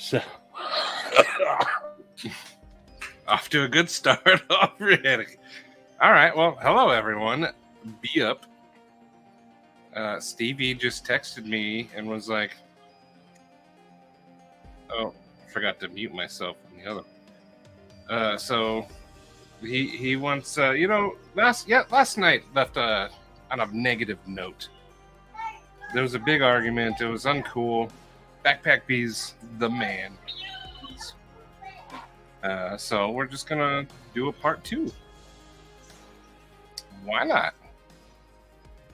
So Off to a good start already. All right. Well, hello, everyone. Be up. Stevie just texted me and was like, oh, I forgot to mute myself on the other. So he wants, last night left on a negative note. There was a big argument. It was uncool. Backpack B's the man. So we're just gonna do a part 2. Why not?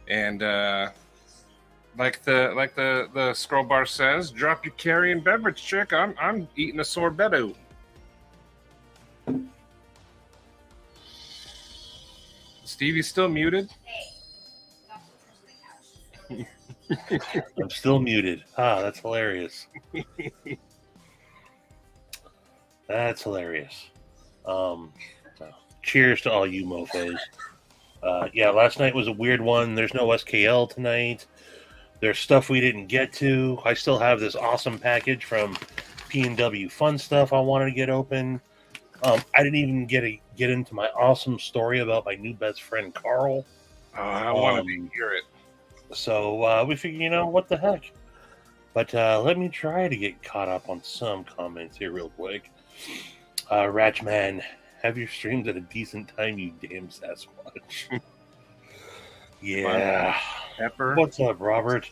And like the scroll bar says, drop your carry and beverage, chick. I'm eating a sorbetto. Stevie's still muted. I'm still muted. That's hilarious. That's hilarious. Cheers to all you mofos. Yeah, last night was a weird one. There's no SKL tonight. There's stuff we didn't get to. I still have this awesome package from P&W Fun Stuff I wanted to get open. I didn't even get into my awesome story about my new best friend, Carl. I wanted to hear it. So we figured, what the heck? But let me try to get caught up on some comments here real quick. Ratchman, have your streams at a decent time, you damn Sasquatch. Yeah. Pepper. What's up, Robert?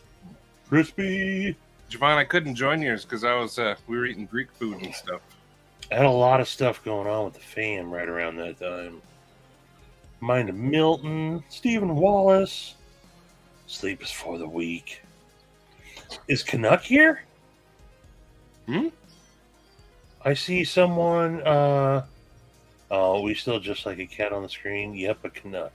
Crispy. Javon, I couldn't join yours because I was we were eating Greek food and stuff. I had a lot of stuff going on with the fam right around that time. Mind of Milton, Stephen Wallace. Sleep is for the weak. Is Canuck here? I see someone. We still just like a cat on the screen. Yep, a Canuck.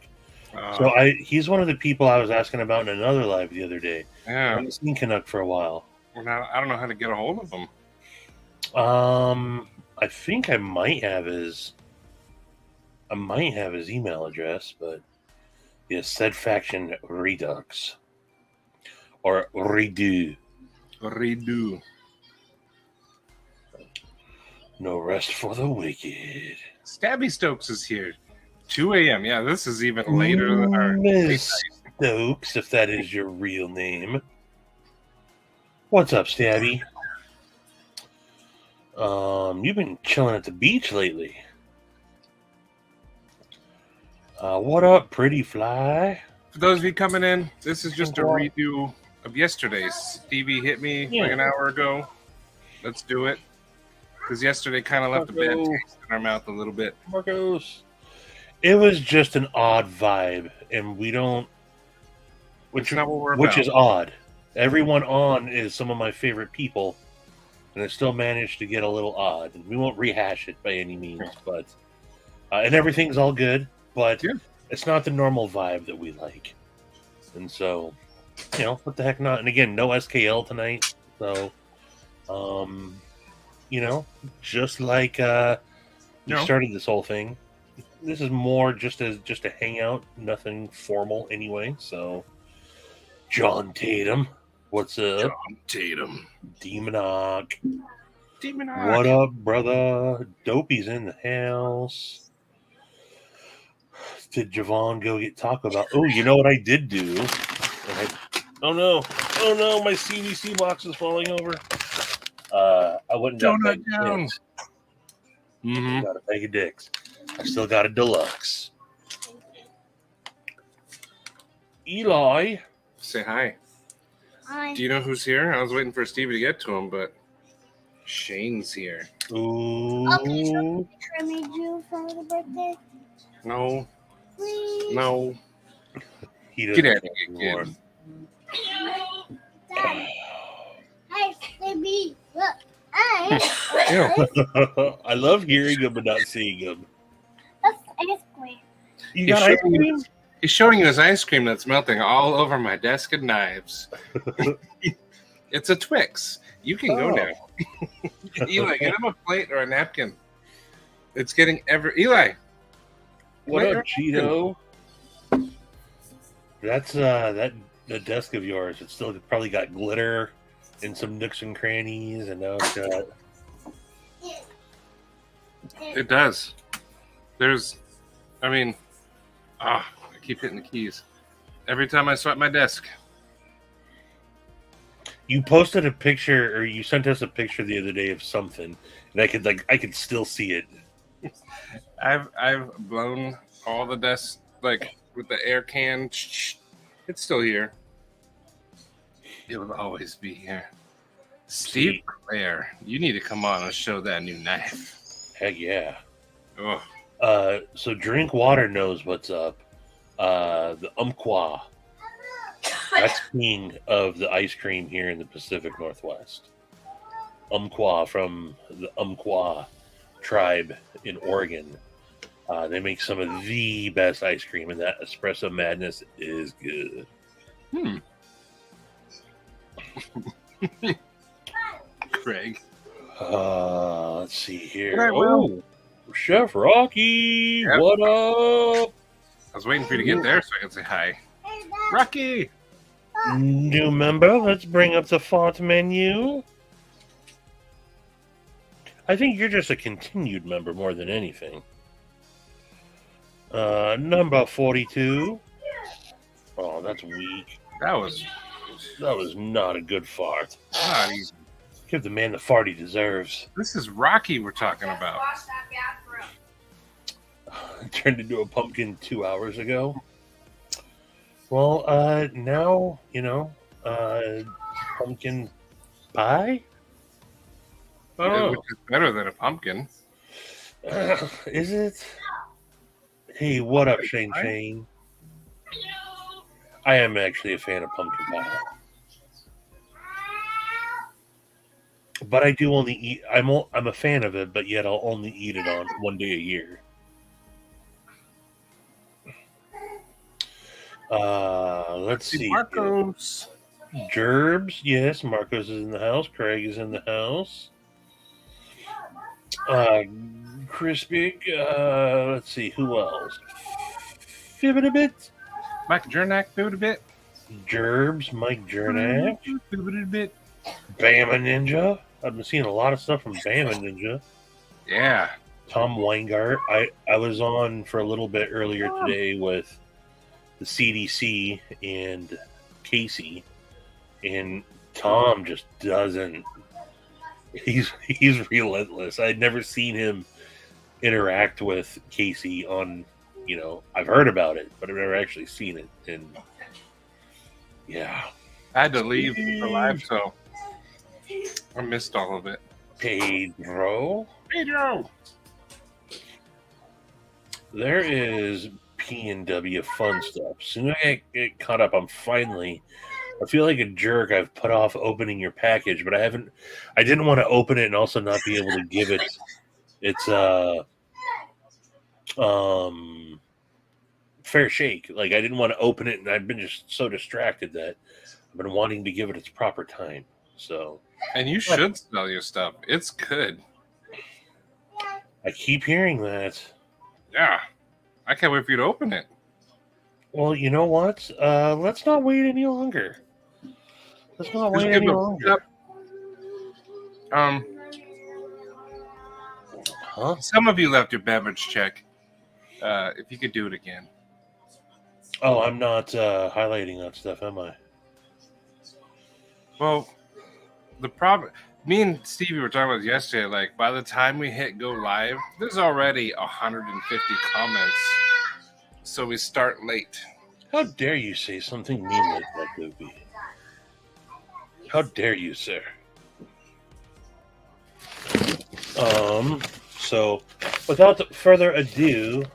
So he's one of the people I was asking about in another live the other day. Yeah, I haven't seen Canuck for a while. Well, now, I don't know how to get a hold of him. I think I might have his email address, but yeah, SaidFaction Redux or Redo. No rest for the wicked. Stabby Stokes is here. 2 a.m. Yeah, this is even later than our Miss Stokes, if that is your real name. What's up, Stabby? You've been chilling at the beach lately. What up, pretty fly? For those of you coming in, this is just a redo of yesterday's. Stevie hit me like an hour ago. Let's do it. Because yesterday kind of left a bad taste in our mouth a little bit. Marcos. It was just an odd vibe, and we don't... Which is odd. Everyone on is some of my favorite people, and it still managed to get a little odd. And we won't rehash it by any means, but... and everything's all good, but it's not the normal vibe that we like. And so, what the heck not? And again, no SKL tonight, so... just like we started this whole thing. This is more just a hangout, nothing formal anyway. So, John Tatum, what's up? John Tatum, Demonock. What up, brother? Dopey's in the house. Did Javon go get Taco Bell? Oh, you know what I did do? Oh no, my CVC box is falling over. I wouldn't donut down. Got a bag of dicks. I still got a deluxe. Eli, say hi. Hi. Do you know who's here? I was waiting for Stevie to get to him, but Shane's here. Ooh. Oh, can you show me the picture I made you for the birthday? No. Please. No. Get out of here, kid. Dad. Hi, baby. Look. I love hearing him but not seeing him. That's ice cream. You got ice cream? He's showing you his ice cream that's melting all over my desk and knives. It's a Twix. You can go now. Eli, get him a plate or a napkin. It's getting Eli. What up, Cheeto? That's the desk of yours. It's still probably got glitter in some nooks and crannies, and now it's got It does. I keep hitting the keys every time I swipe my desk. You posted a picture, or you sent us a picture the other day of something, and I could still see it. I've blown all the desks like with the air can. It's still here. It will always be here. Steve Claire, you need to come on and show that new knife. Heck yeah. Oh. So Drink Water knows what's up. The Umpqua. That's king of the ice cream here in the Pacific Northwest. Umpqua from the Umpqua tribe in Oregon. They make some of the best ice cream, and that espresso madness is good. Craig. Let's see here. Oh, Chef Rocky, Yep. What up? I was waiting for you to get there so I could say hi. Rocky! New member, let's bring up the font menu. I think you're just a continued member more than anything. Number 42. Oh, that's weak. That was not a good fart. not easy. Give the man the fart he deserves. This is Rocky we're talking about. Turned into a pumpkin 2 hours ago. Well, now, pumpkin pie? Which is better than a pumpkin. Is it? Hey, what up, Shane Hi. Shane? I am actually a fan of pumpkin pie. But I do only eat, I'm a fan of it, but yet I'll only eat it on one day a year. Let's see. Marcos. Gerbs, yes. Marcos is in the house. Craig is in the house. Crispy. Let's see. Who else? Fibbit a bit. Mike Jernak, do it a bit. Gerbs, Mike Jernak. Do it a bit. Bama Ninja. I've been seeing a lot of stuff from Bama Ninja. Yeah. Tom Weingart. I was on for a little bit earlier today with the CDC and Casey, and Tom just doesn't. He's relentless. I'd never seen him interact with Casey on. I've heard about it, but I've never actually seen it. And yeah, I had to leave for live, so I missed all of it. Pedro. There is P&W fun stuff. As soon as I get caught up, I feel like a jerk. I've put off opening your package, but I didn't want to open it and also not be able to give it its fair shake. Like, I didn't want to open it, and I've been just so distracted that I've been wanting to give it its proper time. So, And you should sell your stuff. It's good. I keep hearing that. Yeah. I can't wait for you to open it. Well, you know what? Let's not wait any longer. Just give it a- Huh? Some of you left your beverage check. If you could do it again. Oh, I'm not highlighting that stuff, am I? Well, the problem, me and Stevie were talking about this yesterday. Like, by the time we hit go live, there's already 150 comments. So we start late. How dare you say something mean like that, Goofy? How dare you, sir? So, without further ado,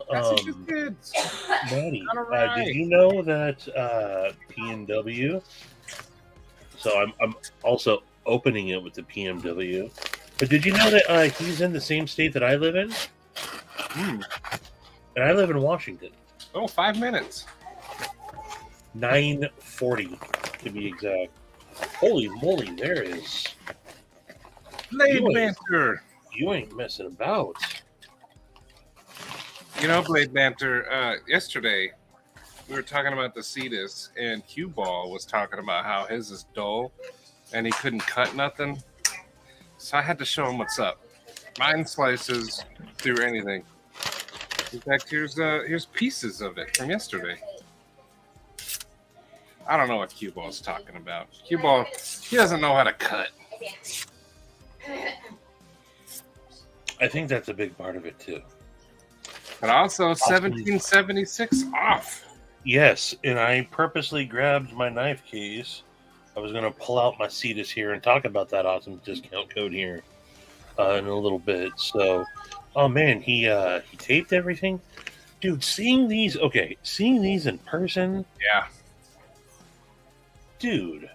Maddie, did you know that P&W? So I'm also opening it with the PMW. But did you know that he's in the same state that I live in? And I live in Washington. Oh, 5 minutes. 9:40 to be exact. Holy moly, there is. Blade Banter. You ain't messing about. Blade Banter, yesterday we were talking about the Cetus, and Cue Ball was talking about how his is dull and he couldn't cut nothing. So I had to show him what's up. Mine slices through anything. In fact, here's pieces of it from yesterday. I don't know what Cue Ball's talking about. Cue Ball, he doesn't know how to cut. I think that's a big part of it too. But also 1776 off. Yes, and I purposely grabbed my knife case. I was going to pull out my Cetus here and talk about that awesome discount code here in a little bit. So, oh man, he taped everything. Dude, seeing these in person. Yeah. Dude,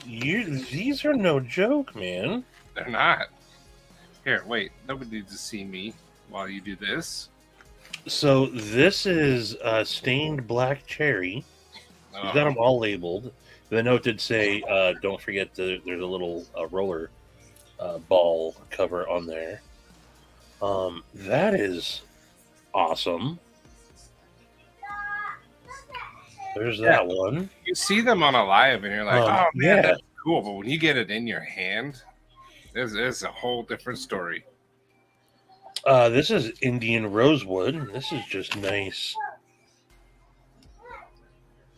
these are no joke, man. They're not. Here, wait. Nobody needs to see me while you do this. So this is stained black cherry. We've got them all labeled. The note did say, don't forget there's a little roller ball cover on there. That is awesome. There's that one. You see them on a live and you're like, oh man, yeah. that's cool. But when you get it in your hand, there's a whole different story. This is Indian rosewood. This is just nice.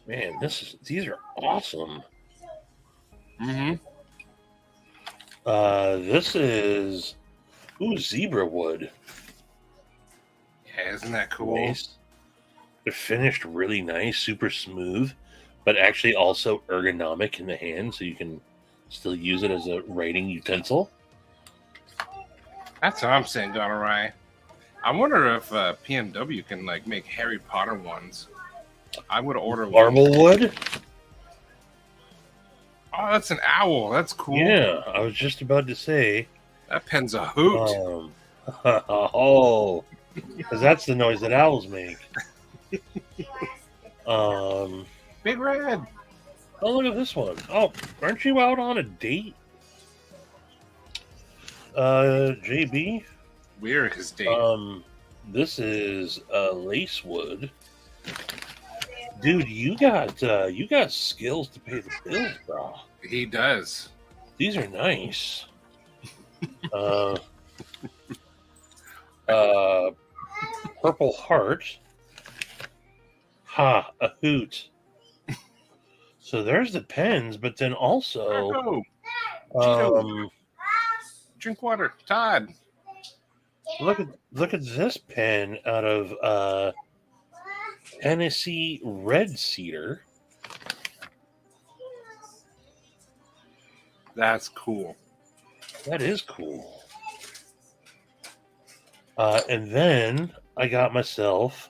Man, these are awesome. Mm-hmm. This is zebra wood. Yeah, isn't that cool? Nice. They're finished really nice, super smooth, but actually also ergonomic in the hand, so you can still use it as a writing utensil. That's what I'm saying, gone awry. I wonder if PMW can make Harry Potter ones. I would order Marble wood. Oh, that's an owl. That's cool. Yeah, I was just about to say. That pen's a hoot. Oh, because that's the noise that owls make. Big Red. Oh, look at this one. Oh, aren't you out on a date? JB? We're his date. This is lace wood. Dude, you got skills to pay the bills, bro. He does. These are nice. Purple heart. Ha, a hoot. So there's the pens, but then also drink water, Todd. Look at this pen out of Tennessee Red Cedar. That's cool. That is cool. And then I got myself.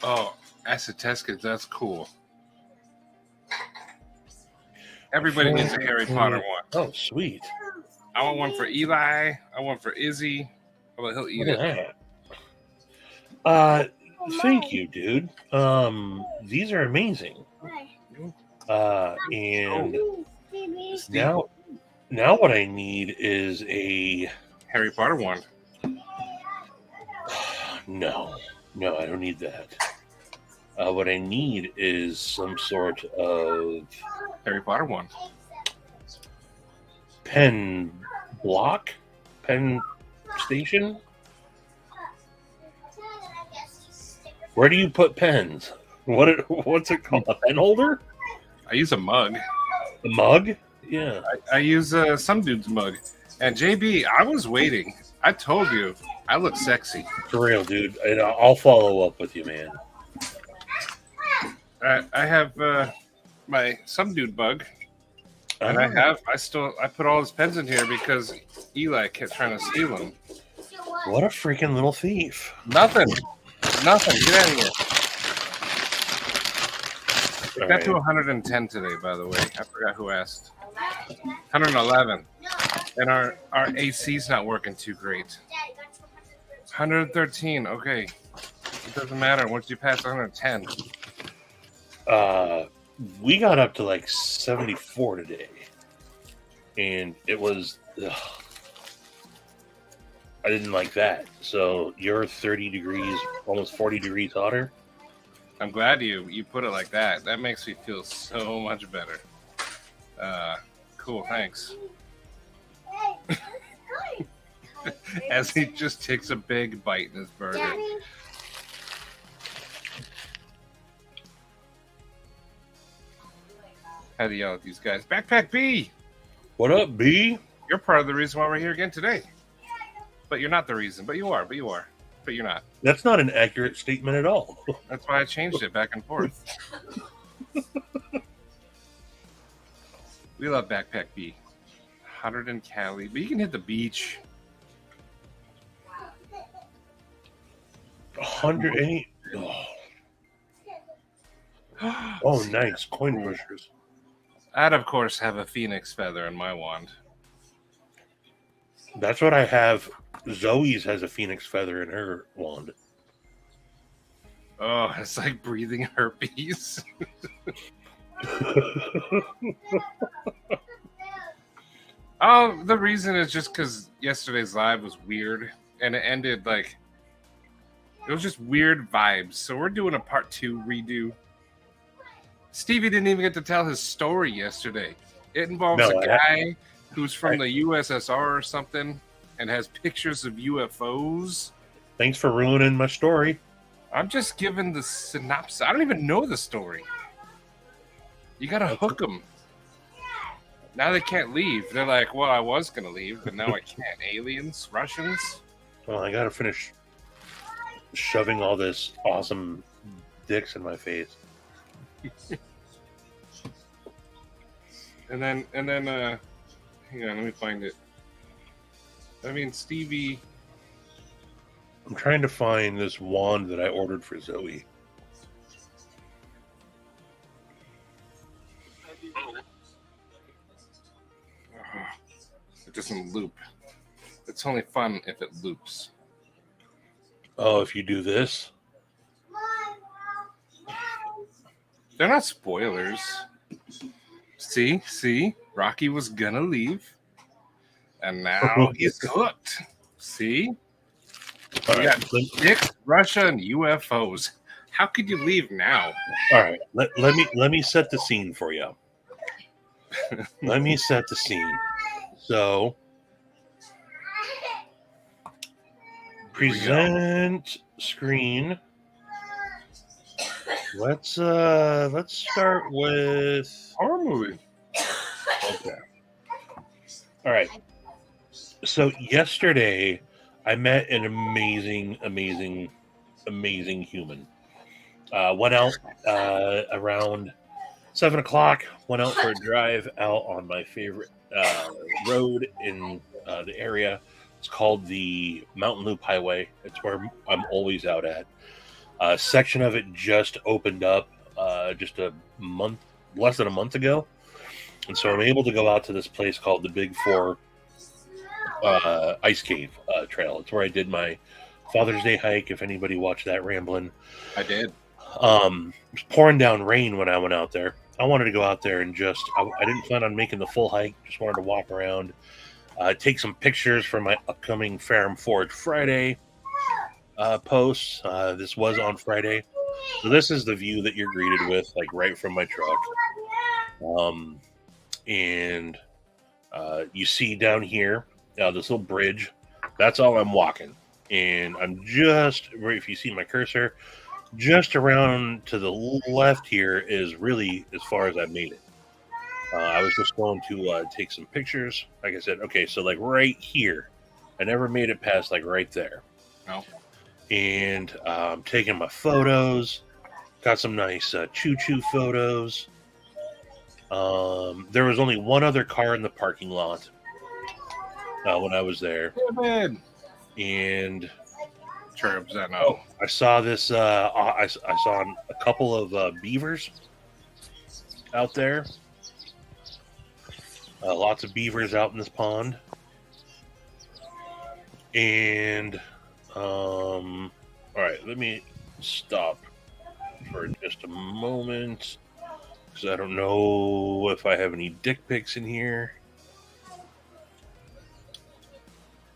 Oh, Acetescus, that's cool. Everybody needs a Harry Potter one. Oh, sweet. I want one for Eli. I want for Izzy. Well, he'll eat it. Thank you, dude. These are amazing. And now what I need is a Harry Potter one. No, I don't need that. What I need is some sort of Harry Potter one. Pen station. Where do you put pens? What's it called? A pen holder? I use a mug. A mug? Yeah. I use some dude's mug. And JB, I was waiting. I told you, I look sexy. For real, dude. And I'll follow up with you, man. I have my some dude bug, and I put all his pens in here because Eli kept trying to steal them. What a freaking little thief! Nothing. Get out of here. We got to 110 today, by the way. I forgot who asked. 111, and our AC's not working too great. 113. Okay, it doesn't matter once you pass 110. We got up to like 74 today, and it was. I didn't like that. So you're 30 degrees, almost 40 degrees hotter. I'm glad you put it like that. That makes me feel so much better. Cool, thanks. as he just takes a big bite in his burger. Daddy. Had to yell at these guys. Backpack B! What up, B? You're part of the reason why we're here again today. But you're not the reason. But you are. But you're not. That's not an accurate statement at all. That's why I changed it back and forth. We love Backpack B. Hotter than Cali. But you can hit the beach. 180. Oh, nice. Coin pushers. I'd, of course, have a phoenix feather in my wand. That's what I have. Zoe's has a phoenix feather in her wand. Oh, it's like breathing herpes. Oh, the reason is just because yesterday's live was weird. And it ended like... It was just weird vibes. So we're doing a part 2 redo. Stevie didn't even get to tell his story yesterday. It involves a guy who's from the USSR or something and has pictures of UFOs. Thanks for ruining my story. I'm just giving the synopsis. I don't even know the story. You got to hook them. Now they can't leave. They're like, well, I was going to leave, but now I can't. Aliens? Russians? Well, I got to finish shoving all this awesome dicks in my face. and then hang on, let me find it. I mean, Stevie. I'm trying to find this wand that I ordered for Zoe. It doesn't loop. It's only fun if it loops. Oh, if you do this? They're not spoilers. See? Rocky was gonna leave. And now he's hooked. See? All We right. got dicks, Russia, and UFOs. How could you leave now? All right. Let me set the scene for you. Let me set the scene. So, present screen. Let's start with Horror movie. okay. All right. So yesterday I met an amazing human. Went out around 7 o'clock. Went out for a drive out on my favorite road in the area. It's called the Mountain Loop Highway. It's where I'm always out at. A section of it just opened up just less than a month ago. And so I'm able to go out to this place called the Big Four Ice Cave Trail. It's where I did my Father's Day hike. If anybody watched that rambling. I did. It was pouring down rain when I went out there. I wanted to go out there and I didn't plan on making the full hike. Just wanted to walk around, take some pictures for my upcoming Ferrum Forge Friday posts. This was on Friday. So this is the view that you're greeted with, like right from my truck. And you see down here, this little bridge. That's all I'm walking. And I'm just, if you see my cursor, just around to the left here is really as far as I've made it. I was just going to take some pictures. Like I said, okay, so like right here. I never made it past like right there. No. And taking my photos. Got some nice choo-choo photos. There was only one other car in the parking lot when I was there. And I saw this. I saw a couple of beavers out there. Lots of beavers out in this pond. And all right, let me stop for just a moment because I don't know if I have any dick pics in here.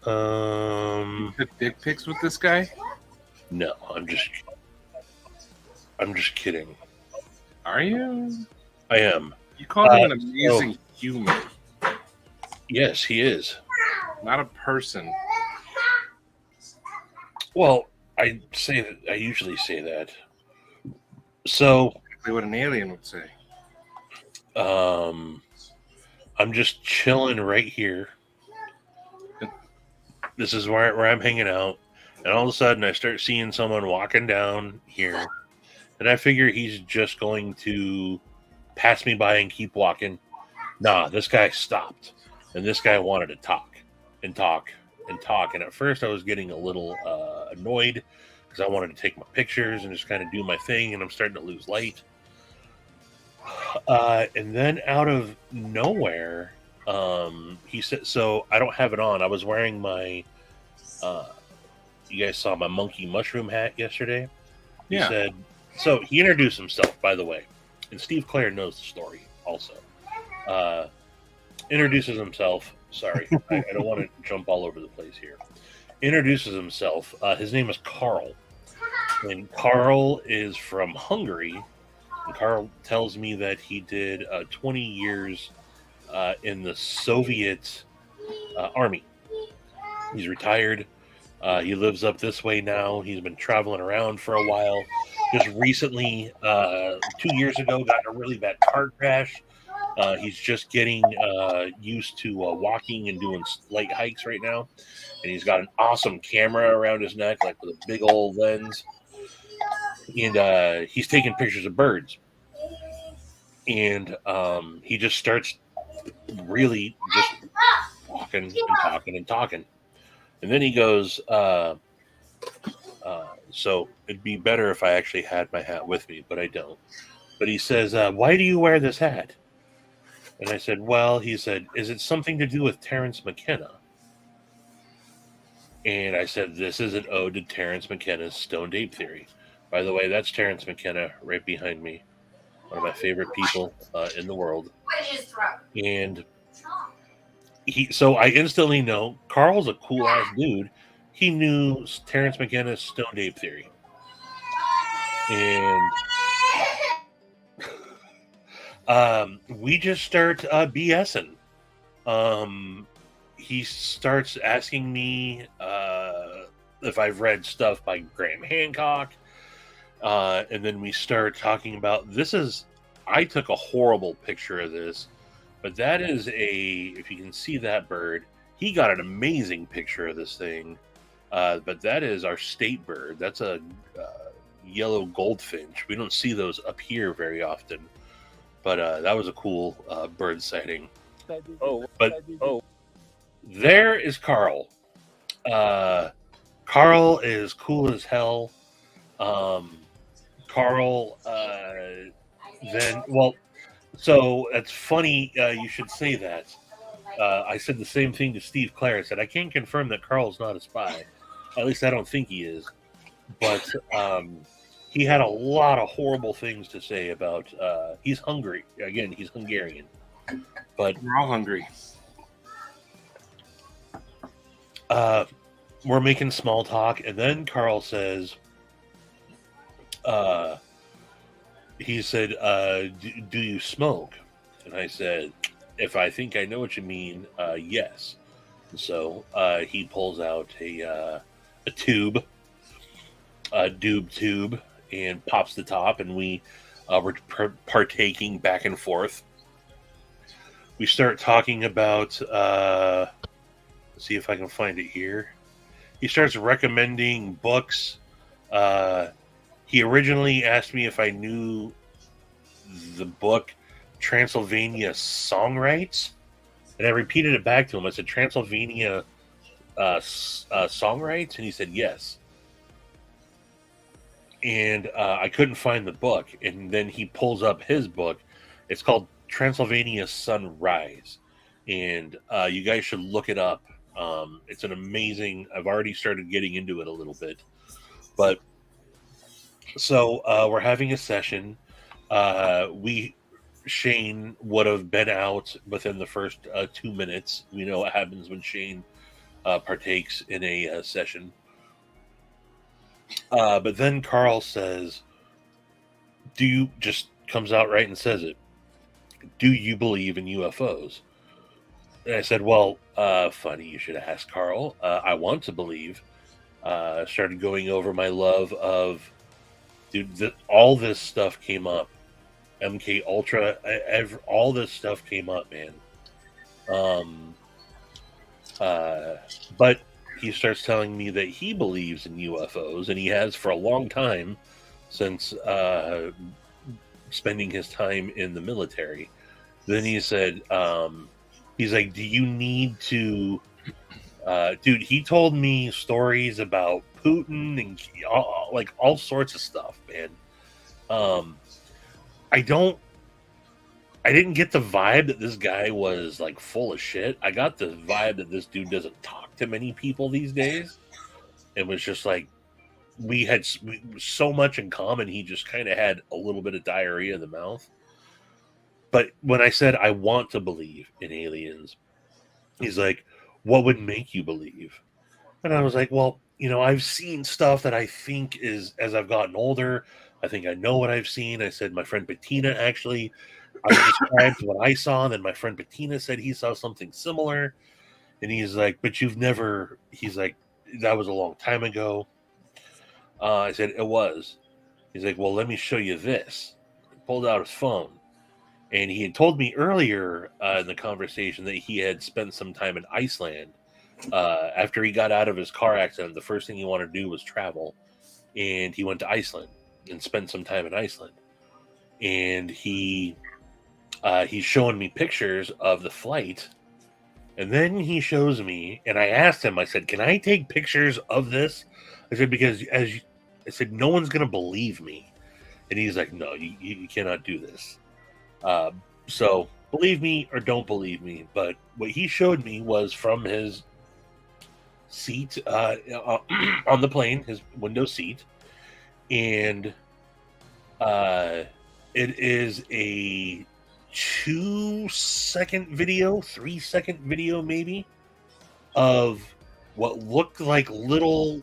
You took dick pics with this guy? No, I'm just kidding. Are you? I am. You called him an amazing human. Yes, he is. Not a person. Well, I usually say that. So, Exactly what an alien would say. I'm just chilling right here. This is where I'm hanging out, and all of a sudden I start seeing someone walking down here, and I figure he's just going to pass me by and keep walking. Nah, this guy stopped, and this guy wanted to talk and talk and talk. And at first, I was getting a little annoyed because I wanted to take my pictures and just kind of do my thing, and I'm starting to lose light. And then out of nowhere, he said, "So I don't have it on. I was wearing my, you guys saw my monkey mushroom hat yesterday." He said, so he introduced himself, by the way, and Steve Clare knows the story also. Introduces himself. Sorry, I don't want to jump all over the place here. Introduces himself. His name is Carl, and Carl is from Hungary. And Carl tells me that he did 20 years in the Soviet army. He's retired. He lives up this way now. He's been traveling around for a while. Just recently, 2 years ago, got in a really bad car crash. He's just getting used to walking and doing light hikes right now. And he's got an awesome camera around his neck, like with a big old lens. And he's taking pictures of birds. And he just starts really just talking and talking and talking. And then he goes, so it'd be better if I actually had my hat with me, but I don't. But he says, why do you wear this hat? And I said, well, he said, is it something to do with Terence McKenna? And I said, this is an ode to Terence McKenna's Stoned Ape Theory. By the way, that's Terence McKenna right behind me. One of my favorite people in the world. And so I instantly know Carl's a cool ass dude. He knew Terence McKenna's Stoned Ape Theory. And we just start BSing. He starts asking me if I've read stuff by Graham Hancock. And then we start talking about I took a horrible picture of this, but that is if you can see that bird, he got an amazing picture of this thing. But that is our state bird. That's a yellow goldfinch. We don't see those up here very often, but that was a cool bird sighting. There is Carl. Carl is cool as hell. Carl, so that's funny. You should say that. I said the same thing to Steve Clare. I said, I can't confirm that Carl's not a spy. At least I don't think he is. But he had a lot of horrible things to say about, he's hungry. Again, he's Hungarian. But we're all hungry. We're making small talk, and then Carl says, he said, do you smoke? And I said, if I think I know what you mean, yes. So he pulls out a tube, a doob tube, and pops the top, and we were partaking back and forth. We start talking about, let's see if I can find it here. He starts recommending books. He originally asked me if I knew the book Transylvania Songwrites, and I repeated it back to him. I said, Transylvania Songwrites? And he said, yes. And I couldn't find the book, and then he pulls up his book. It's called Transylvania Sunrise, and you guys should look it up. It's an amazing, I've already started getting into it a little bit, but so we're having a session. Shane would have been out within the first 2 minutes. We know what happens when Shane partakes in a session. But then Carl says, comes out right and says it, do you believe in UFOs? And I said, well, funny you should ask, Carl. I want to believe. Started going over my love of, dude, all this stuff came up. MK Ultra, all this stuff came up, man. But he starts telling me that he believes in UFOs, and he has for a long time since spending his time in the military. Then he said, he's like, do you need to... dude, he told me stories about Putin and all sorts of stuff, man. I didn't get the vibe that this guy was like full of shit. I got the vibe that this dude doesn't talk to many people these days. It was just like we had so much in common. He just kind of had a little bit of diarrhea in the mouth. But when I said I want to believe in aliens, he's like, what would make you believe? And I was like, well, I've seen stuff that I think is, as I've gotten older, I think I know what I've seen. I said, my friend Bettina, actually, I described what I saw. And then my friend Bettina said he saw something similar. And he's like, but you've never, he's like, that was a long time ago. I said, it was. He's like, well, let me show you this. He pulled out his phone. And he had told me earlier in the conversation that he had spent some time in Iceland. After he got out of his car accident, the first thing he wanted to do was travel. And he went to Iceland and spent some time in Iceland. And he's showing me pictures of the flight. And then he shows me, and I asked him, I said, can I take pictures of this? I said, because I said, no one's going to believe me. And he's like, no, you cannot do this. So believe me or don't believe me, but what he showed me was from his seat on the plane, his window seat, and it is a 2-second video, 3-second video maybe, of what looked like little,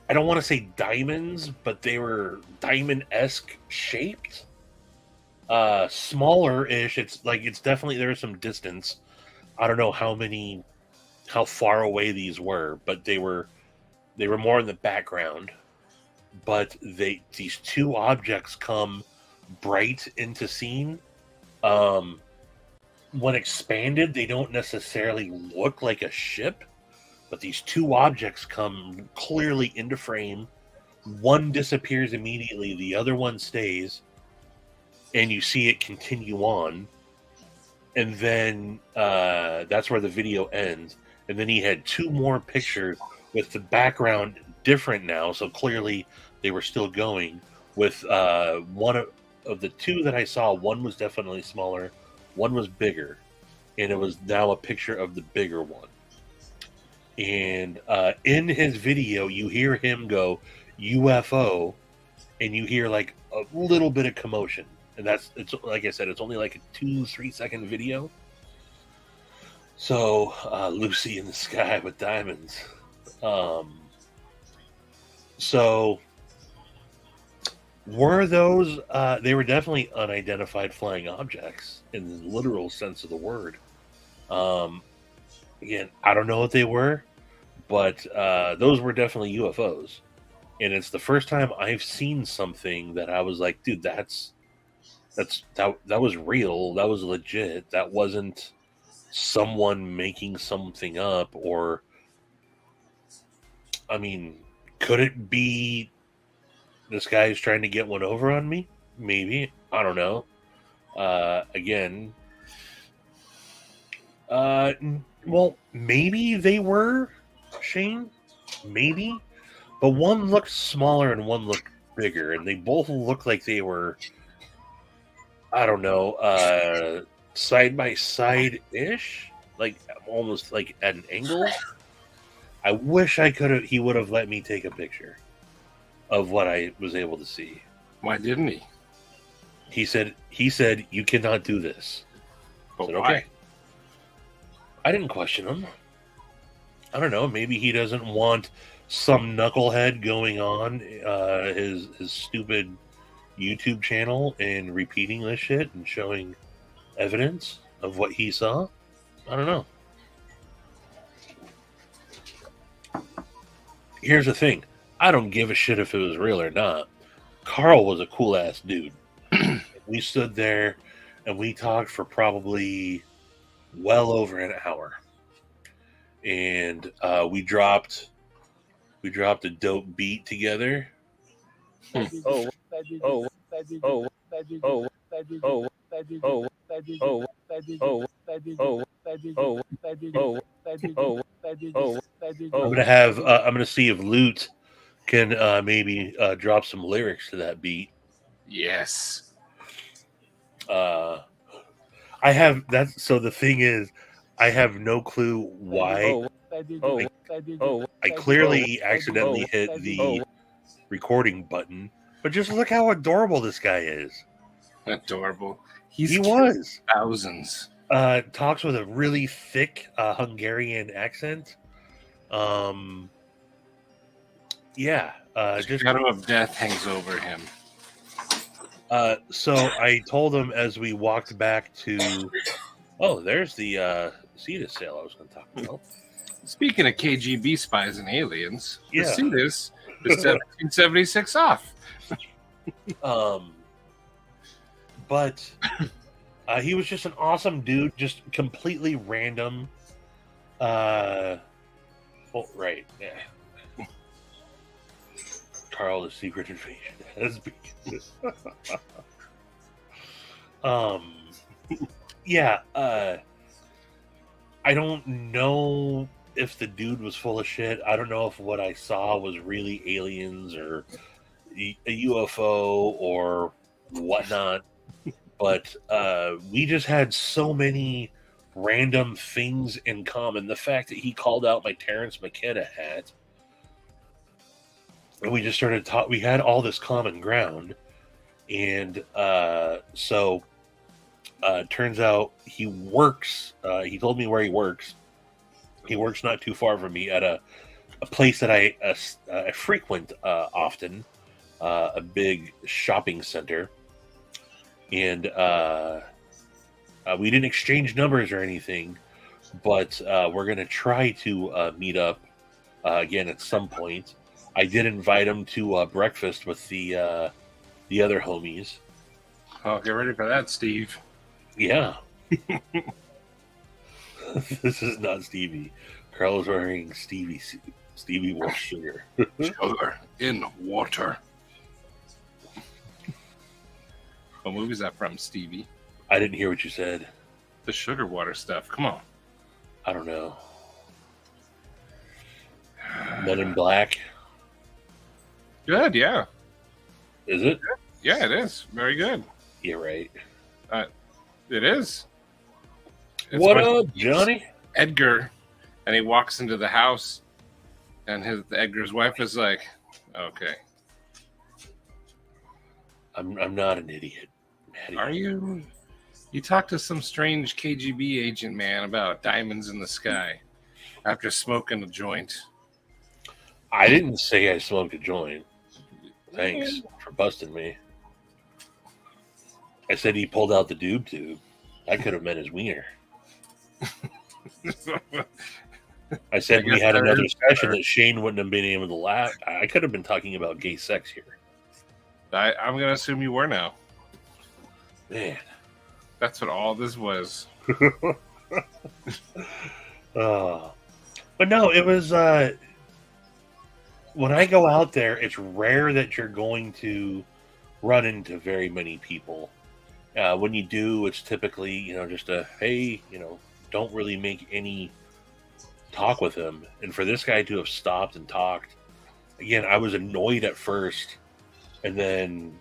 I don't want to say diamonds, but they were diamond-esque shaped. Smaller-ish. It's definitely, there is some distance. I don't know how far away these were, but they were more in the background. But these two objects come bright into scene. When expanded, they don't necessarily look like a ship, but these two objects come clearly into frame. One disappears immediately, the other one stays. And you see it continue on, and then that's where the video ends. And then he had two more pictures with the background different now, so clearly they were still going. With one of the two that I saw, one was definitely smaller, one was bigger, and it was now a picture of the bigger one. And in his video, you hear him go UFO, and you hear like a little bit of commotion. And it's like I said, it's only like a 2-3 second video. So, Lucy in the Sky with Diamonds. So, were those, they were definitely unidentified flying objects in the literal sense of the word. Again, I don't know what they were, but those were definitely UFOs. And it's the first time I've seen something that I was like, dude, that was real. That was legit. That wasn't someone making something up. Or, I mean, could it be this guy's trying to get one over on me? Maybe. I don't know. Again, well, maybe they were, Shane. Maybe. But one looked smaller and one looked bigger, and they both looked like they were, I don't know, side by side ish, like almost like at an angle. I wish he would have let me take a picture of what I was able to see. Why didn't he? He said you cannot do this. But said, why? okay. I didn't question him. I don't know. Maybe he doesn't want some knucklehead going on his stupid YouTube channel and repeating this shit and showing evidence of what he saw. I don't know. here's the thing. I don't give a shit if it was real or not. Carl was a cool ass dude. We stood there and we talked for probably well over an hour. And we dropped a dope beat together. I'm gonna see if Loot can maybe drop some lyrics to that beat. Yes. I have that. So the thing is, I have no clue why. I clearly accidentally hit the recording button, but just look how adorable this guy is. Adorable. He was thousands. Talks with a really thick Hungarian accent. Yeah. Just shadow of death hangs over him. So I told him as we walked back to. Oh, there's the Cetus sale I was going to talk about. Speaking of KGB spies and aliens, yeah. The Cetus is 1776 off. But he was just an awesome dude, just completely random. Oh, right, yeah. Carl, the secret invasion has begun. Yeah. I don't know if the dude was full of shit. I don't know if what I saw was really aliens or a UFO or whatnot. But we just had so many random things in common. The fact that he called out my Terrence McKenna hat, and we just started talking. We had all this common ground, and so turns out he works. He told me where he works. He works not too far from me at a place that I frequent often, a big shopping center. And we didn't exchange numbers or anything, but we're going to try to meet up again at some point. I did invite him to breakfast with the other homies. Oh, get ready for that, Steve. Yeah. This is not Stevie. Carl is wearing Stevie suit. Stevie wants sugar. Sugar in water. What movie is that from, Stevie? I didn't hear what you said. The sugar water stuff. Come on. I don't know. Men in Black. Good, yeah. Is it? Yeah, it is. Very good. You're right. It is. It's what up, Johnny? Edgar, and he walks into the house, and Edgar's wife is like, "Okay, I'm not an idiot." Maddie. Are you? You talked to some strange KGB agent man about diamonds in the sky after smoking a joint. I didn't say I smoked a joint. Thanks for busting me. I said he pulled out the doob tube. I could have meant his wiener. I said we had another session that Shane wouldn't have been able to laugh. I could have been talking about gay sex here. I'm going to assume you were now. Man. That's what all this was. But no, it was... when I go out there, it's rare that you're going to run into very many people. When you do, it's typically, just a, hey, don't really make any talk with him. And for this guy to have stopped and talked, again, I was annoyed at first. And then,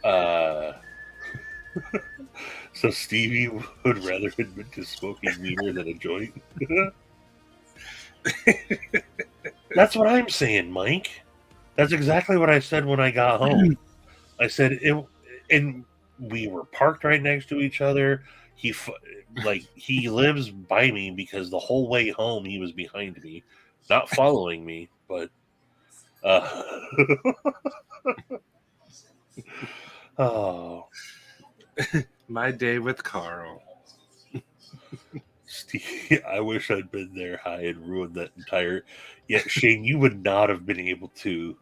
so Stevie would rather admit to smoking wiener than a joint. That's what I'm saying, Mike. That's exactly what I said when I got home. I said it, and we were parked right next to each other. He lives by me because the whole way home he was behind me, not following me, but oh, my day with Carl. I wish I'd been there high and ruined that entire. Yeah, Shane, you would not have been able to.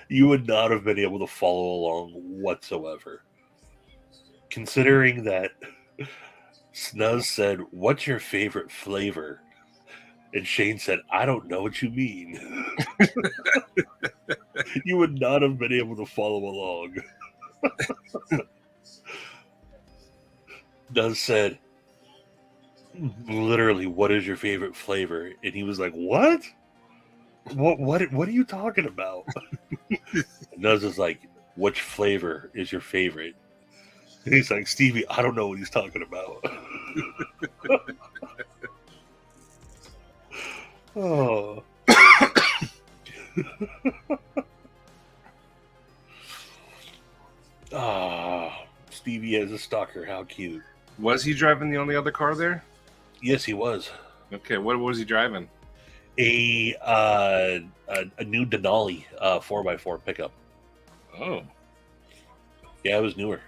You would not have been able to follow along whatsoever. Considering that Snuz said, "What's your favorite flavor?" And Shane said, "I don't know what you mean." You would not have been able to follow along. Snuz said, literally, "What is your favorite flavor?" And he was like, "What? What are you talking about?" And Nuz is like, "Which flavor is your favorite?" And he's like, "Stevie, I don't know what he's talking about." Oh. Stevie as a stalker, how cute. Was he driving the only other car there? Yes, he was. Okay, what was he driving? A new Denali 4x4 pickup. Oh. Yeah, it was newer.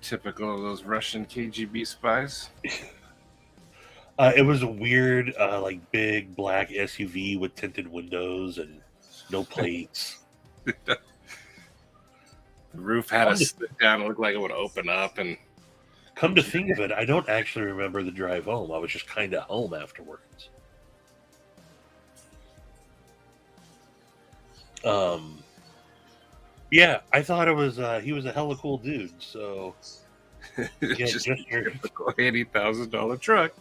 Typical of those Russian KGB spies. It was a weird, like big black SUV with tinted windows and no plates. The roof had a sit down. It looked like it would open up. And come to think of it, I don't actually remember the drive home. I was just kind of home afterwards. Yeah, I thought it was he was a hella cool dude. So yeah, just a typical $80,000 truck.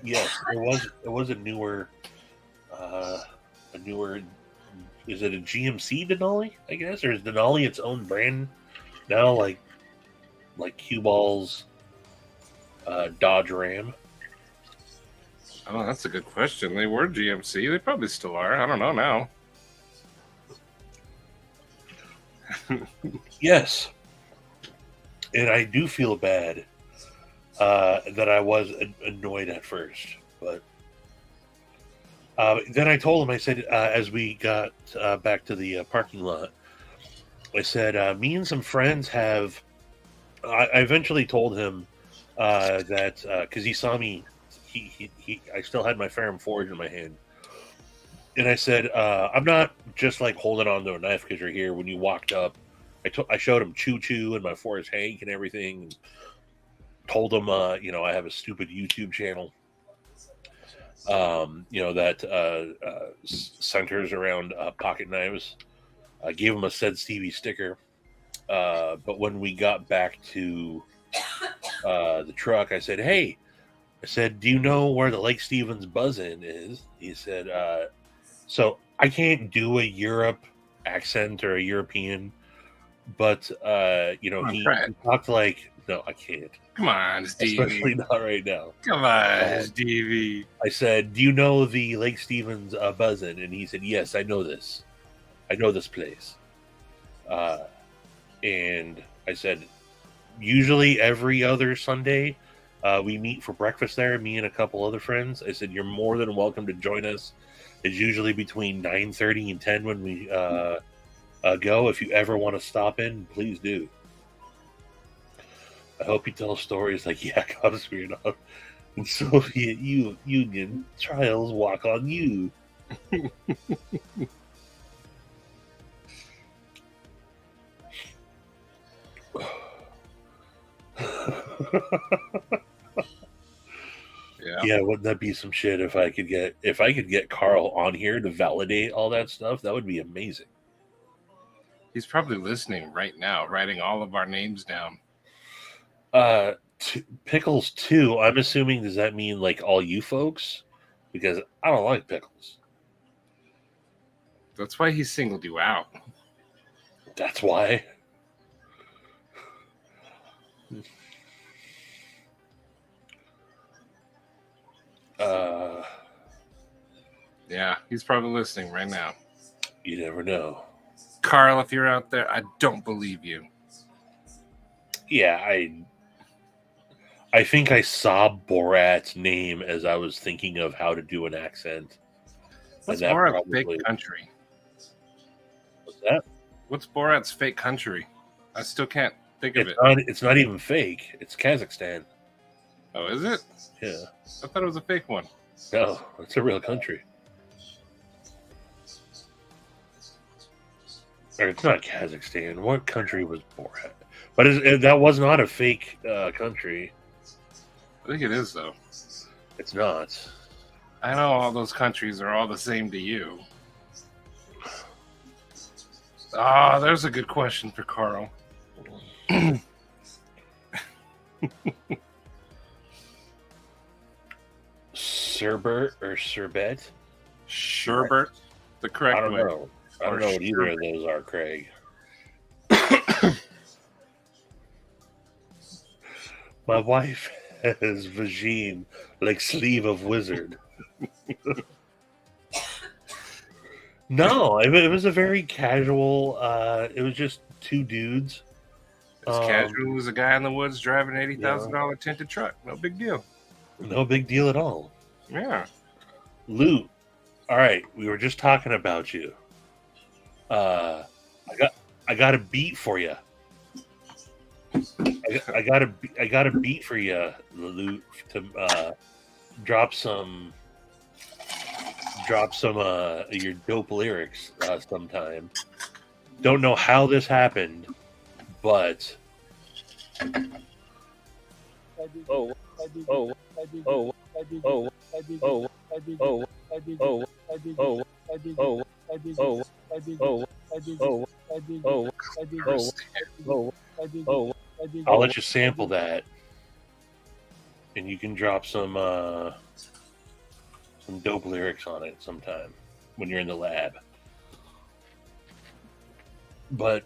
Yes, it was a newer is it a GMC Denali, I guess, or is Denali its own brand now, like Cue Ball's Dodge Ram? Oh, that's a good question. They were GMC. They probably still are. I don't know now. Yes, and I do feel bad that I was annoyed at first, but then I told him, I said, as we got back to the parking lot, I said, me and some friends have, I eventually told him that, because he saw me, I still had my Ferrum Forge in my hand. And I said, I'm not just like holding on to a knife because you're here. When you walked up, I showed him Choo Choo and my Forrest Hank and everything. And told him, I have a stupid YouTube channel, that centers around pocket knives. I gave him a Said Stevie sticker. But when we got back to the truck, I said, "Hey," I said, "do you know where the Lake Stevens Buzz-In is?" He said, so I can't do a Europe accent or a European, but, he talked like, no, I can't. Come on, Stevie. Especially not right now. Come on, Stevie. I said, "Do you know the Lake Stevens Buzz-In?" And he said, "Yes, I know this. I know this place." And I said, "Usually every other Sunday, we meet for breakfast there, me and a couple other friends." I said, "You're more than welcome to join us. It's usually between 9:30 and 10 when we go. If you ever want to stop in, please do. I hope you tell stories like Yak Smirnoff and Soviet Union trials walk on you." Yeah, wouldn't that be some shit if I could get Carl on here to validate all that stuff? That would be amazing. He's probably listening right now, writing all of our names down. Pickles 2, I'm assuming, does that mean like all you folks? Because I don't like pickles. That's why he singled you out. That's why. Yeah, he's probably listening right now. You never know. Carl, if you're out there, I don't believe you. Yeah, I think I saw Borat's name as I was thinking of how to do an accent. What's Borat's fake country? What's that? What's Borat's fake country? I still can't Think of it. It's not even fake. It's Kazakhstan. Oh, is it? Yeah. I thought it was a fake one. No, it's a real country. Or it's not Kazakhstan. What country was Borat? But that was not a fake country. I think it is, though. It's not. I know all those countries are all the same to you. Ah, there's a good question for Carl. Sherbet or sherbet? Sherbet, the correct way. I don't know what either of those are, Craig. My wife has vagine like sleeve of wizard. No, it was a very casual. It was just two dudes. As casual as a guy in the woods driving an $80,000 tinted truck. No big deal. No big deal at all. Yeah. Lou, all right, we were just talking about you. I got a beat for you. I got a beat for you, Lou, to drop some your dope lyrics sometime. Don't know how this happened, but I'll let you sample that, and you can drop some dope lyrics on it sometime when you're in the lab. But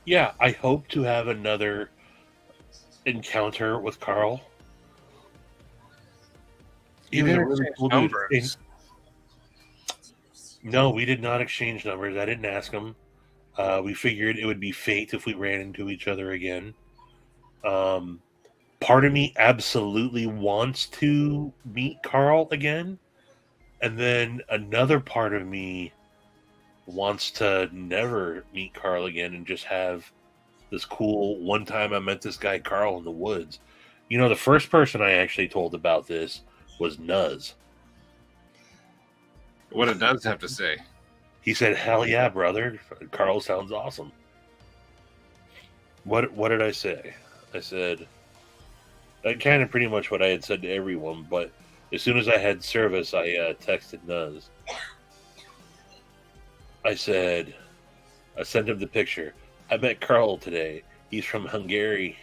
yeah, I hope to have another encounter with Carl. You didn't exchange numbers. No, we did not exchange numbers. I didn't ask him. We figured it would be fate if we ran into each other again. Part of me absolutely wants to meet Carl again. And then another part of me wants to never meet Carl again and just have this cool one time I met this guy Carl in the woods. You know, the first person I actually told about this was Nuz. What it does have to say. He said, "Hell yeah, brother! Carl sounds awesome." What did I say? I said, kind of pretty much what I had said to everyone. But as soon as I had service, I texted Nuz. I said, I sent him the picture. I met Carl today. He's from Hungary,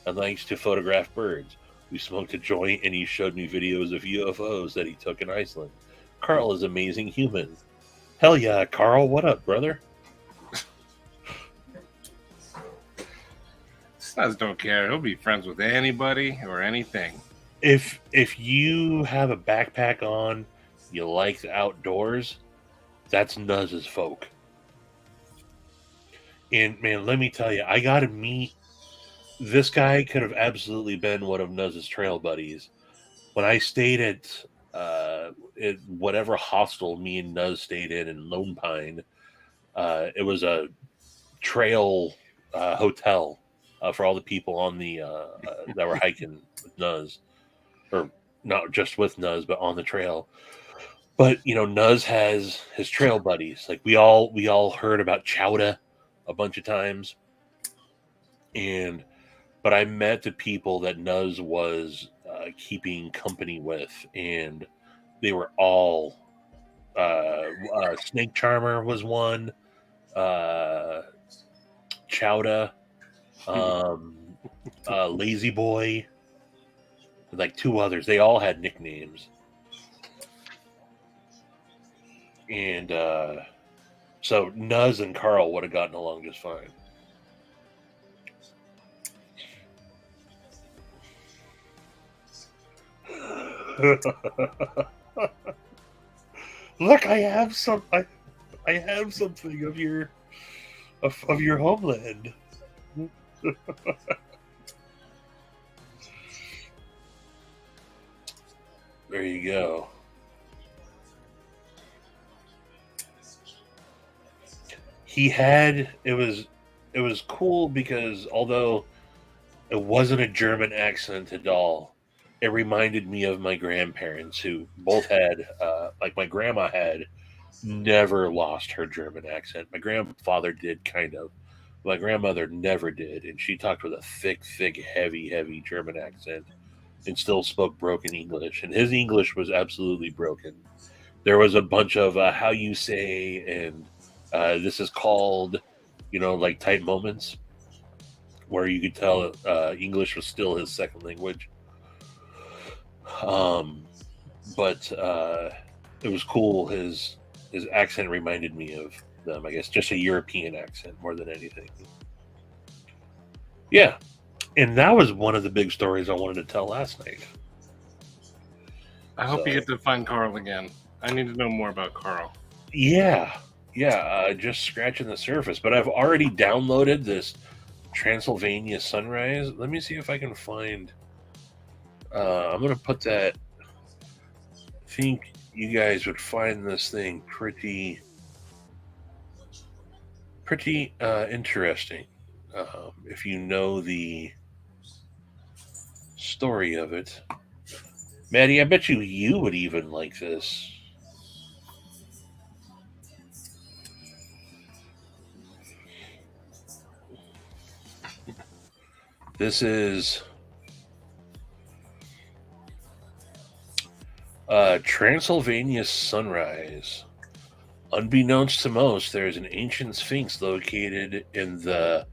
and likes to photograph birds. We smoked a joint, and he showed me videos of UFOs that he took in Iceland. Carl is an amazing human. Hell yeah, Carl! What up, brother? Snuz don't care. He'll be friends with anybody or anything. If you have a backpack on, you like the outdoors, that's Nuz's folk. And man, let me tell you, I got to meet this guy. Could have absolutely been one of Nuz's trail buddies. When I stayed at whatever hostel me and Nuz stayed in Lone Pine, it was a trail hotel for all the people on the that were hiking with Nuz, or not just with Nuz, but on the trail. But you know, Nuz has his trail buddies. Like we all heard about Chowda a bunch of times, but I met the people that Nuz was keeping company with, and they were all Snake Charmer was one, Chowda, Lazy Boy, and like two others. They all had nicknames, and so Nuz and Carl would have gotten along just fine. Look, I have something of your homeland. There you go. it was cool because although it wasn't a German accent at all, it reminded me of my grandparents who both had, like my grandma had never lost her German accent. My grandfather did kind of. My grandmother never did, and she talked with a thick, heavy German accent and still spoke broken English. And his English was absolutely broken. There was a bunch of how you say and this is called, like type moments where you could tell English was still his second language. But it was cool. His accent reminded me of them. I guess just a European accent more than anything. Yeah, and that was one of the big stories I wanted to tell last night. I hope you get to find Carl again. I need to know more about Carl. Yeah, just scratching the surface. But I've already downloaded this Transylvania Sunrise. Let me see if I can find. I'm gonna put that. I think you guys would find this thing pretty interesting if you know the story of it. Maddie, I bet you would even like this. This is Transylvania Sunrise. Unbeknownst to most, there is an ancient sphinx located in the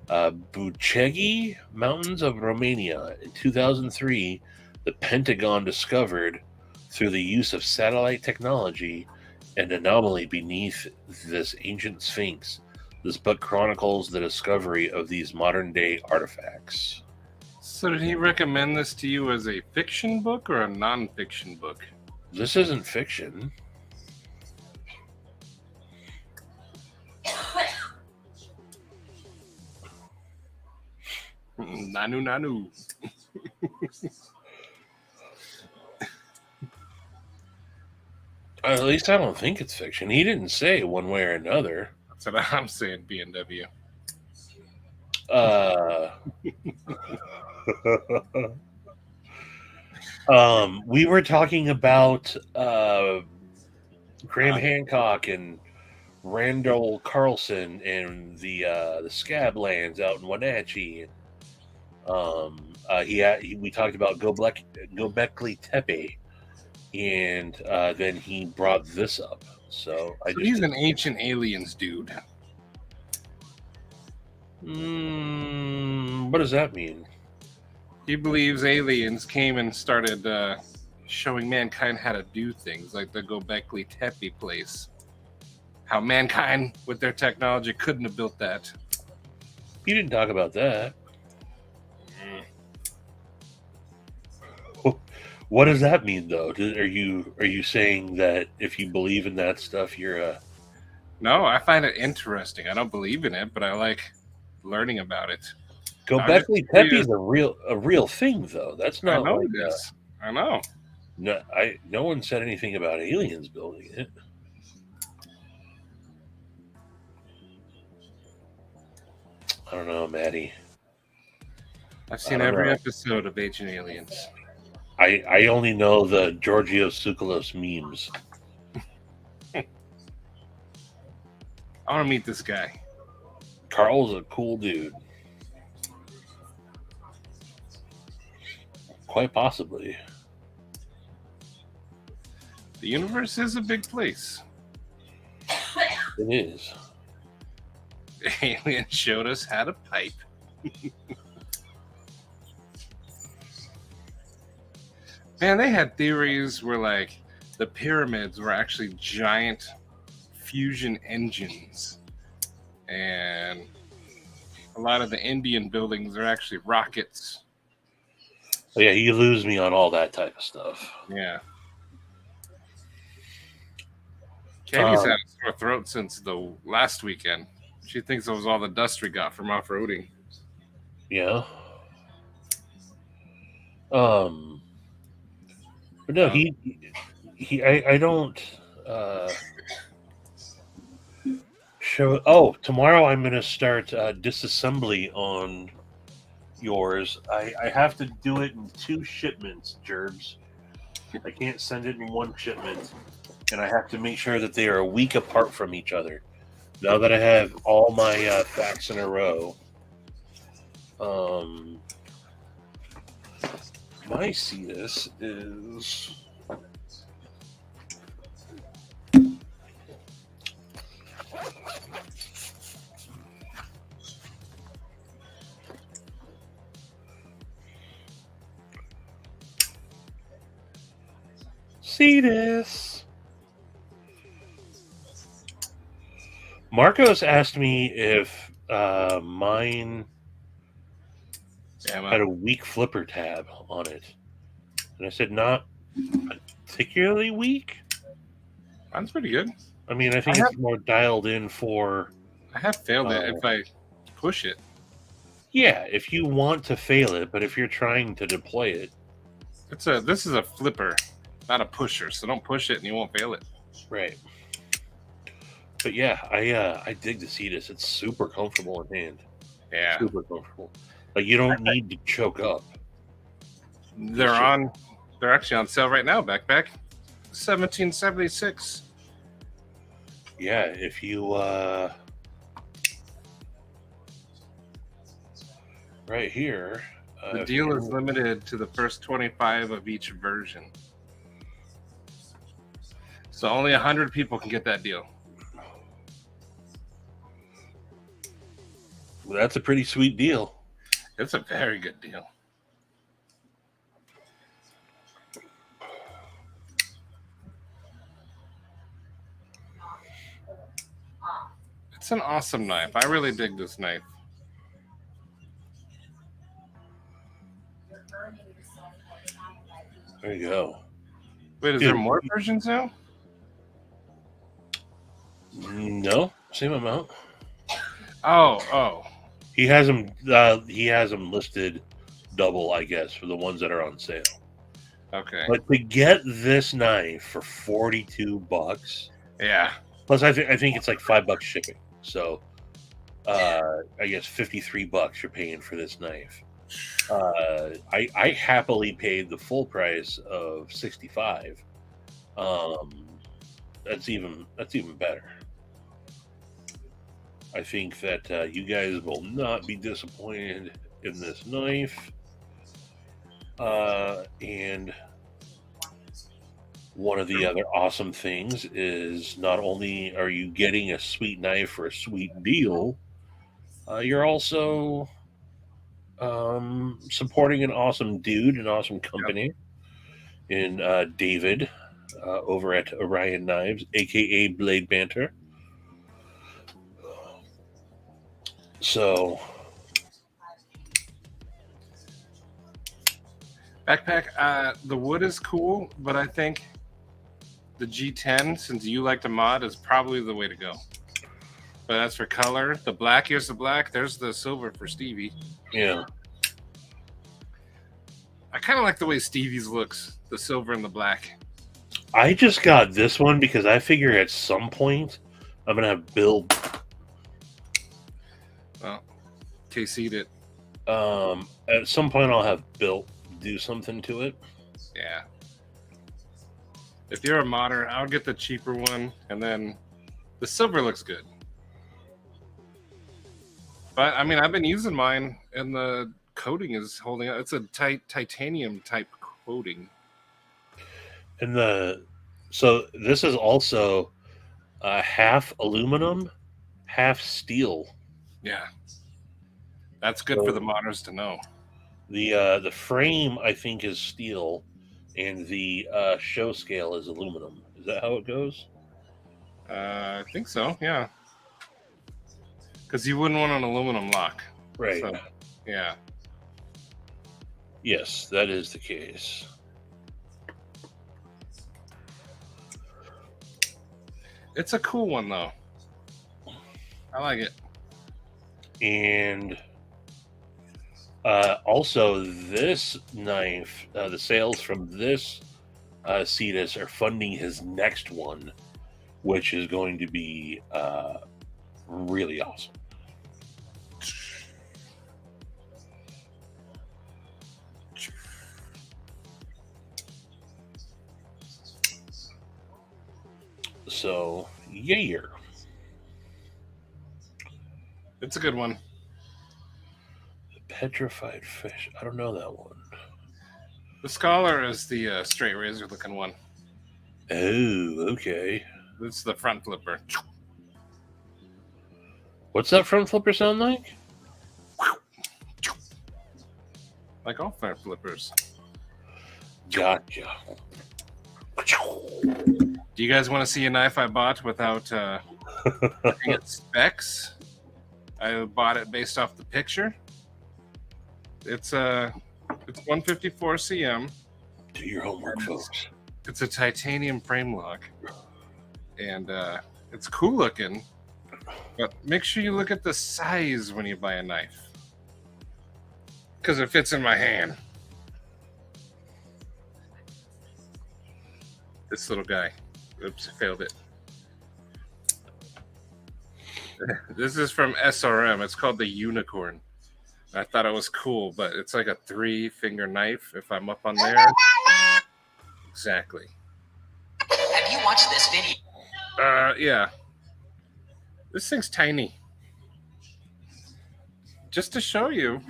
Bucegi Mountains of Romania. In 2003, the Pentagon discovered, through the use of satellite technology, an anomaly beneath this ancient sphinx. This book chronicles the discovery of these modern-day artifacts. So did he recommend this to you as a fiction book or a non-fiction book? This isn't fiction. Nanu. At least I don't think it's fiction. He didn't say one way or another. That's what I'm saying, B&W. We were talking about Graham Hancock and Randall Carlson and the Scablands out in Wenatchee. We talked about Göbekli Tepe, and then he brought this up. So he's an ancient aliens dude. What does that mean? He believes aliens came and started showing mankind how to do things, like the Göbekli Tepe place. How mankind, with their technology, couldn't have built that. He didn't talk about that. What does that mean, though? Are you saying that if you believe in that stuff, you're a... No, I find it interesting. I don't believe in it, but I like learning about it. Göbekli Tepe is a real thing, though. That's not. I know it is. I know. No one said anything about aliens building it. I don't know, Maddie. I've seen every episode of Ancient Aliens. I only know the Georgios Tsoukalos memes. I want to meet this guy. Carl's a cool dude. Quite possibly. The universe is a big place. It is. The alien showed us how to pipe. Man, they had theories where, like, the pyramids were actually giant fusion engines. And a lot of the Indian buildings are actually rockets. Oh, yeah, you lose me on all that type of stuff. Yeah. Candy's had a sore throat since the last weekend. She thinks it was all the dust we got from off-roading. Yeah. But no, I don't. show. Oh, tomorrow I'm going to start disassembly on yours. I have to do it in 2 shipments, Gerbs. I can't send it in 1 shipment, and I have to make sure that they are a week apart from each other. Now that I have all my facts in a row, my CDIS is. CDIS. Marcos asked me if mine had a weak flipper tab on it. And I said, not particularly weak. Mine's pretty good. I mean, I think it's more dialed in for... I have failed it if I push it. Yeah, if you want to fail it, but if you're trying to deploy it... This is a flipper, not a pusher, so don't push it and you won't fail it. Right. But yeah, I dig to see this. It's super comfortable in hand. Yeah. Super comfortable. Like, you don't need to choke up. They're actually on sale right now, backpack. $17.76. Yeah, if you right here. The deal is limited to the first 25 of each version. So only 100 people can get that deal. Well, that's a pretty sweet deal. It's a very good deal. It's an awesome knife. I really dig this knife. There you go. Wait, is there more versions now? No, same amount. Oh. He has them. He has them listed double, I guess, for the ones that are on sale. Okay. But to get this knife for $42, yeah. Plus, I think it's like $5 shipping. So, I guess $53 you're paying for this knife. I happily paid the full price of $65. That's even better. I think that you guys will not be disappointed in this knife. And one of the other awesome things is not only are you getting a sweet knife for a sweet deal, you're also supporting an awesome dude, an awesome company in David over at Orion Knives, aka Blade Banter. So, backpack, the wood is cool, but I think the G10, since you like to mod, is probably the way to go. But as for color, the black, here's the black, there's the silver for Stevie. Yeah. I kind of like the way Stevie's looks, the silver and the black. I just got this one because I figure at some point I'm going to have Bill... Well, KC'd it. At some point I'll have Bill do something to it. Yeah. If you're a modder, I'll get the cheaper one, and then the silver looks good. But I mean, I've been using mine, and the coating is holding up. It's a titanium type coating. And so this is also half aluminum, half steel. Yeah, that's good for the modders to know. The frame, I think, is steel, and the show scale is aluminum. Is that how it goes? I think so. Yeah, because you wouldn't want an aluminum lock, right? So, yeah. Yes, that is the case. It's a cool one, though. I like it. And also, this knife, the sales from this CDIS are funding his next one, which is going to be really awesome. So, yeah. It's a good one. The petrified fish. I don't know that one. The Scholar is the straight razor looking one. Oh, okay. It's the front flipper. What's that front flipper sound like? Like all front flippers. Gotcha. Do you guys want to see a knife I bought without looking at specs? I bought it based off the picture. It's 154 cm. Do your homework, folks. It's a titanium frame lock, and it's cool looking. But make sure you look at the size when you buy a knife, because it fits in my hand. This little guy. Oops, I failed it. This is from SRM. It's called the Unicorn. I thought it was cool, but it's like a 3-finger knife if I'm up on there. Exactly. Have you watched this video? Yeah. This thing's tiny. Just to show you,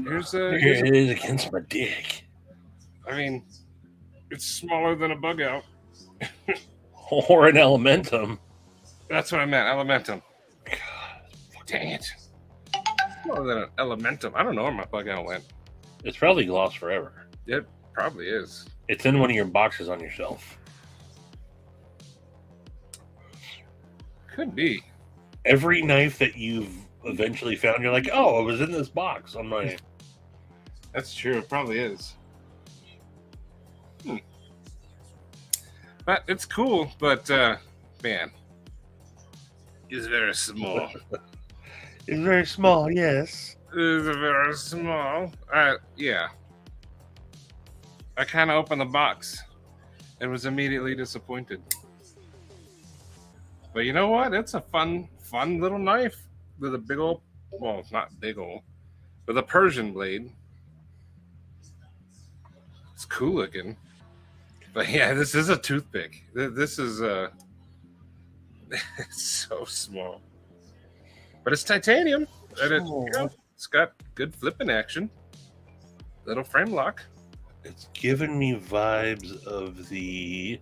here's Here it is against my dick. I mean, it's smaller than a bug out. Or an Elementum. That's what I meant, Elementum. God, Dang it. Smaller than an Elementum. I don't know where my bug out went. it's probably Gloss Forever. It probably is. It's in one of your boxes on your shelf. Could be. Every knife that you've eventually found, you're like, oh, it was in this box on my... That's true. It probably is. But it's cool, but man, it's very small. It's very small, yes. It's very small. Yeah. I kind of opened the box and was immediately disappointed. But you know what? It's a fun little knife with a big old, well, not big old, with a Persian blade. It's cool looking. But yeah, this is a toothpick. This is it's so small. But it's titanium. And it's got good flipping action. Little frame lock. It's giving me vibes of the...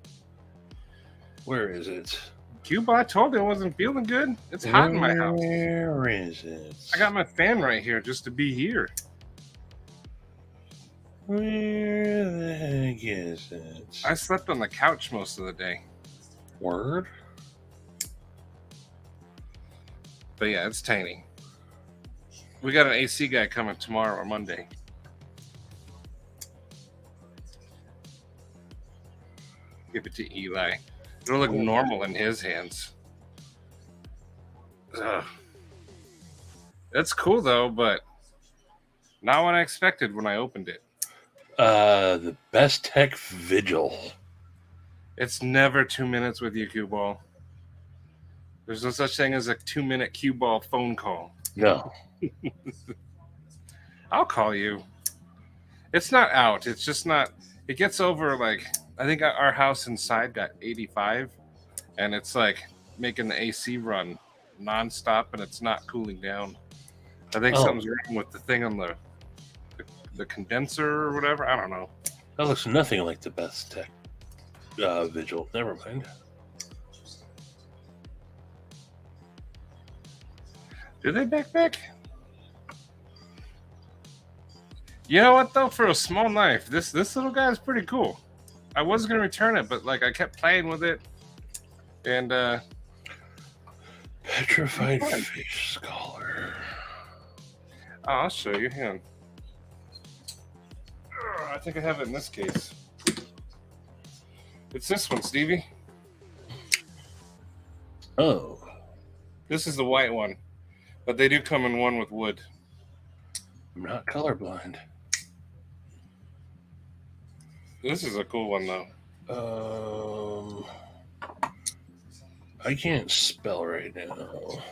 Where is it? Cuba, I told you I wasn't feeling good. It's hot in my house. Where is it? I got my fan right here just to be here. Where the heck is it? I slept on the couch most of the day. Word? But yeah, it's tiny. We got an AC guy coming tomorrow or Monday. Give it to Eli. It'll look normal in his hands. Ugh. That's cool though, but not what I expected when I opened it. The Best Tech Vigil. It's never 2 minutes with you, Cue Ball. There's no such thing as a 2-minute Cue Ball phone call. No. I'll call you. It's not out. It's just not. It gets over like, I think our house inside got 85, and it's like making the AC run nonstop, and it's not cooling down. I think something's wrong with the thing on the condenser or whatever. I don't know. That looks nothing like the Best Tech Vigil. Never mind. Do they back? You know what though? For a small knife, this little guy is pretty cool. I was gonna return it, but like I kept playing with it, and Petrified Fish Scholar. Oh, I'll show you. Hang on. I think I have it in this case. It's this one, Stevie. Oh. This is the white one, but they do come in one with wood. I'm not colorblind. This is a cool one though. I can't spell right now.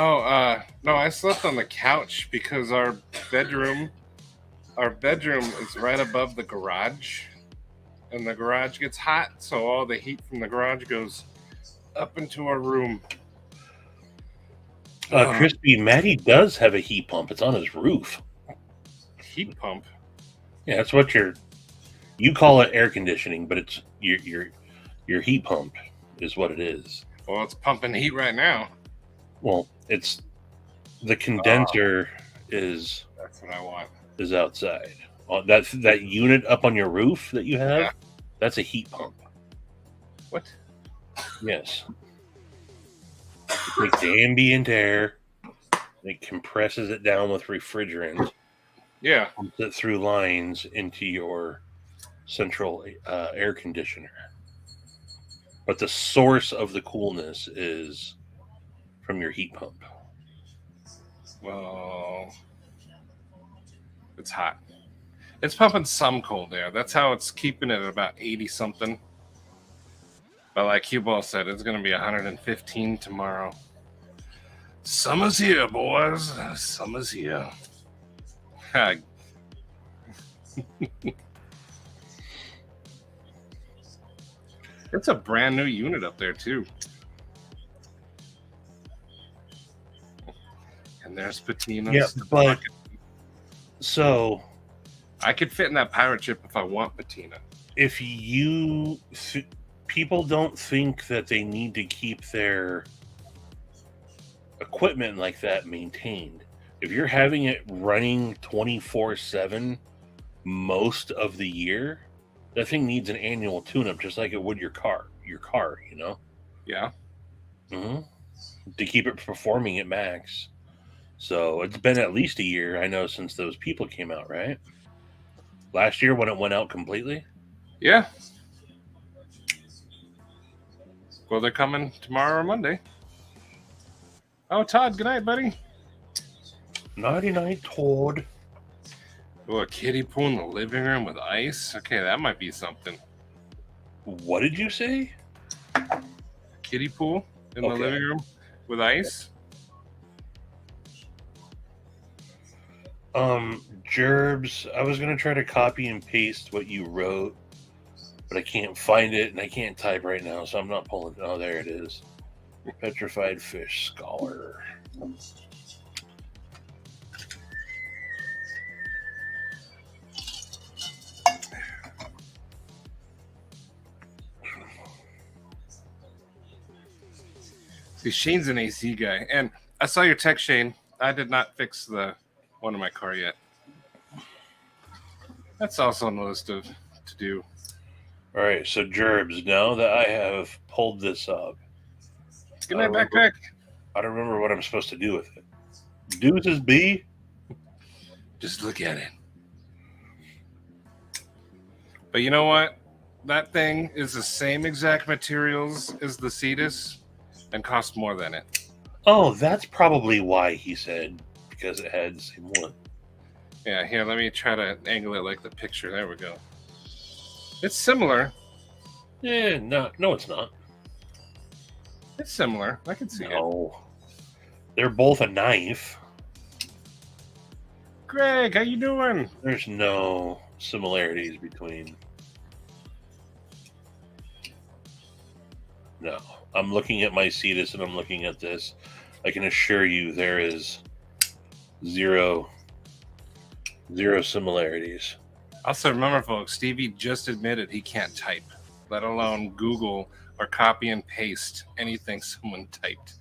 Oh, no, I slept on the couch because our bedroom is right above the garage, and the garage gets hot, so all the heat from the garage goes up into our room. Crispy, Matty does have a heat pump. It's on his roof. Heat pump? Yeah, that's what you call it air conditioning, but it's your heat pump is what it is. Well, it's pumping heat right now. Well, it's the condenser is. That's what I want. Is outside. That unit up on your roof that you have. Yeah. That's a heat pump. What? Yes. It takes the ambient air. It compresses it down with refrigerant. Yeah. Pumps it through lines into your central air conditioner. But the source of the coolness is from your heat pump. Well, it's hot. It's pumping some cold air. That's how it's keeping it at about 80 something. But like Q-Ball said, it's going to be 115 tomorrow. Summer's here, boys. Summer's here. It's a brand new unit up there, too. And there's Patina. Yeah, but so I could fit in that pirate ship if I want Patina. If you people don't think that they need to keep their equipment like that maintained. If you're having it running 24/7 most of the year, that thing needs an annual tune-up, just like it would your car, you know? Yeah. Mm-hmm. To keep it performing at max. So it's been at least a year, I know, since those people came out, right? Last year when it went out completely? Yeah. Well, they're coming tomorrow or Monday. Oh, Todd, good night, buddy. Nighty night, Todd. Oh, a kiddie pool in the living room with ice? Okay, that might be something. What did you say? Kiddie pool in the living room with ice? Gerbs, I was going to try to copy and paste what you wrote, but I can't find it, and I can't type right now, so I'm not pulling. Oh, there it is. Petrified Fish Scholar. See, Shane's an AC guy, and I saw your text, Shane. I did not fix the one in my car yet. That's also on the list of to do. All right, so Gerbs, now that I have pulled this up, good night, backpack. I don't remember what I'm supposed to do with it. Deuces B? Just look at it. But you know what? That thing is the same exact materials as the Cetus and costs more than it. Oh, that's probably why he said, because it had the same one. Yeah, here, let me try to angle it like the picture. There we go. It's similar. Yeah, no, it's not. It's similar. I can see it. No. They're both a knife. Greg, how you doing? There's no similarities between. No. I'm looking at my Cetus and I'm looking at this. I can assure you there is zero similarities. Also, remember, folks, Stevie just admitted he can't type, let alone Google or copy and paste anything someone typed.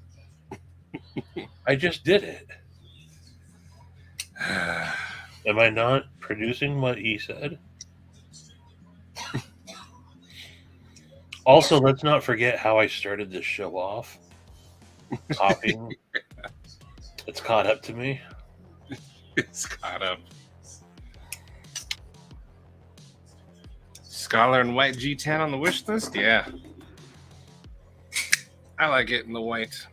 I just did it. Am I not producing what he said? Also, let's not forget how I started this show off. Copying. It's caught up to me. It's caught up. Scholar and white G10 on the wish list? Yeah. I like it in the white.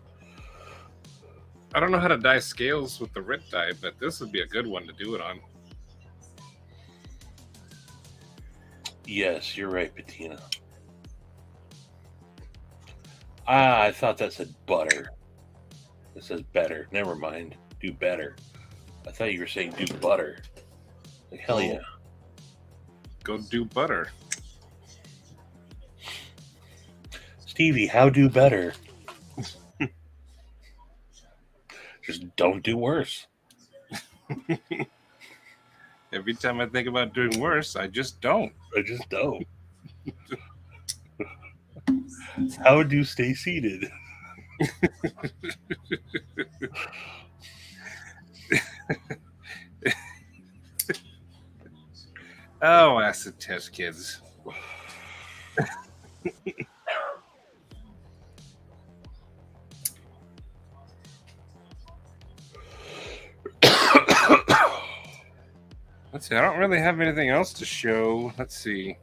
I don't know how to dye scales with the Rit dye, but this would be a good one to do it on. Yes, you're right, Patina. I thought that said butter. It says better. Never mind. Do better. I thought you were saying do butter. Like, hell yeah. Go do butter. Stevie, how do better? Just don't do worse. Every time I think about doing worse, I just don't. I just don't. How do stay seated? Oh, acid test kids. Let's see. I don't really have anything else to show. Let's see.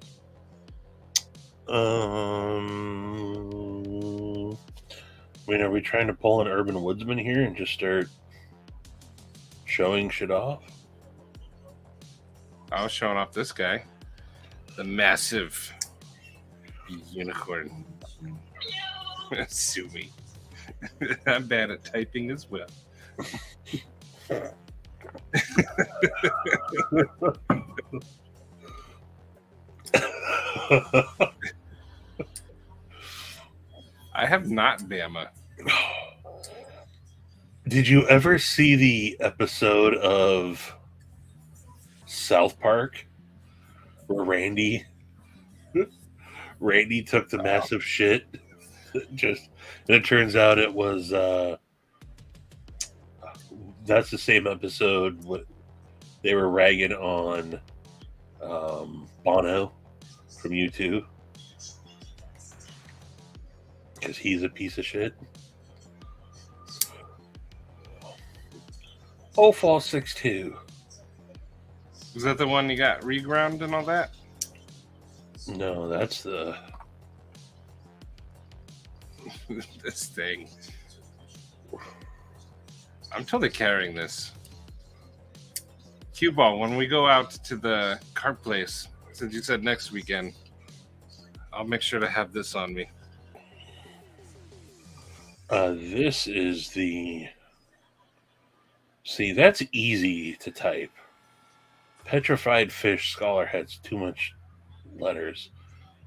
I mean, are we trying to pull an Urban Woodsman here and just start showing shit off? I was showing off this guy, the massive unicorn. Sue me. I'm bad at typing as well. I have not Bama. Did you ever see the episode of South Park where Randy took the massive shit? And it turns out it was that's the same episode. What they were ragging on Bono from U2 because he's a piece of shit. Oh, Fall 6-2. Was that the one you got reground and all that? No, that's the this thing. I'm totally carrying this. Cue ball, when we go out to the cart place, since you said next weekend, I'll make sure to have this on me. This is the... See, that's easy to type. Petrified Fish Scholar has too much letters.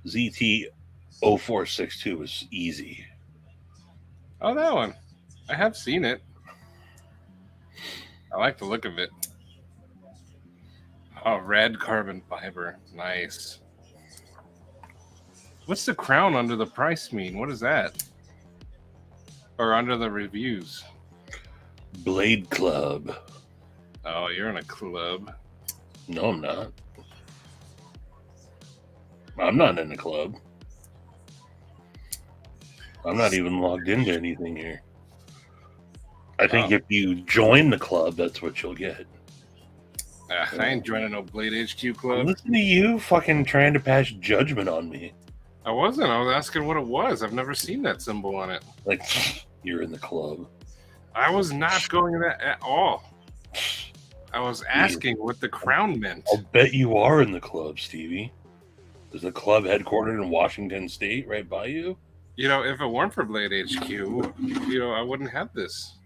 ZT0462 is easy. Oh, that one. I have seen it. I like the look of it. Oh, red carbon fiber. Nice. What's the crown under the price mean? What is that? Or under the reviews? Blade Club. Oh, you're in a club. No, I'm not. I'm not in the club. I'm not even logged into anything here. I think if you join the club, that's what you'll get. I ain't joining no Blade HQ club. Listen to you fucking trying to pass judgment on me. I wasn't. I was asking what it was. I've never seen that symbol on it. Like, you're in the club. I was not going to that at all. I was asking what the crown meant. I'll bet you are in the club, Stevie. Is the club headquartered in Washington State right by you? You know, if it weren't for Blade HQ, I wouldn't have this.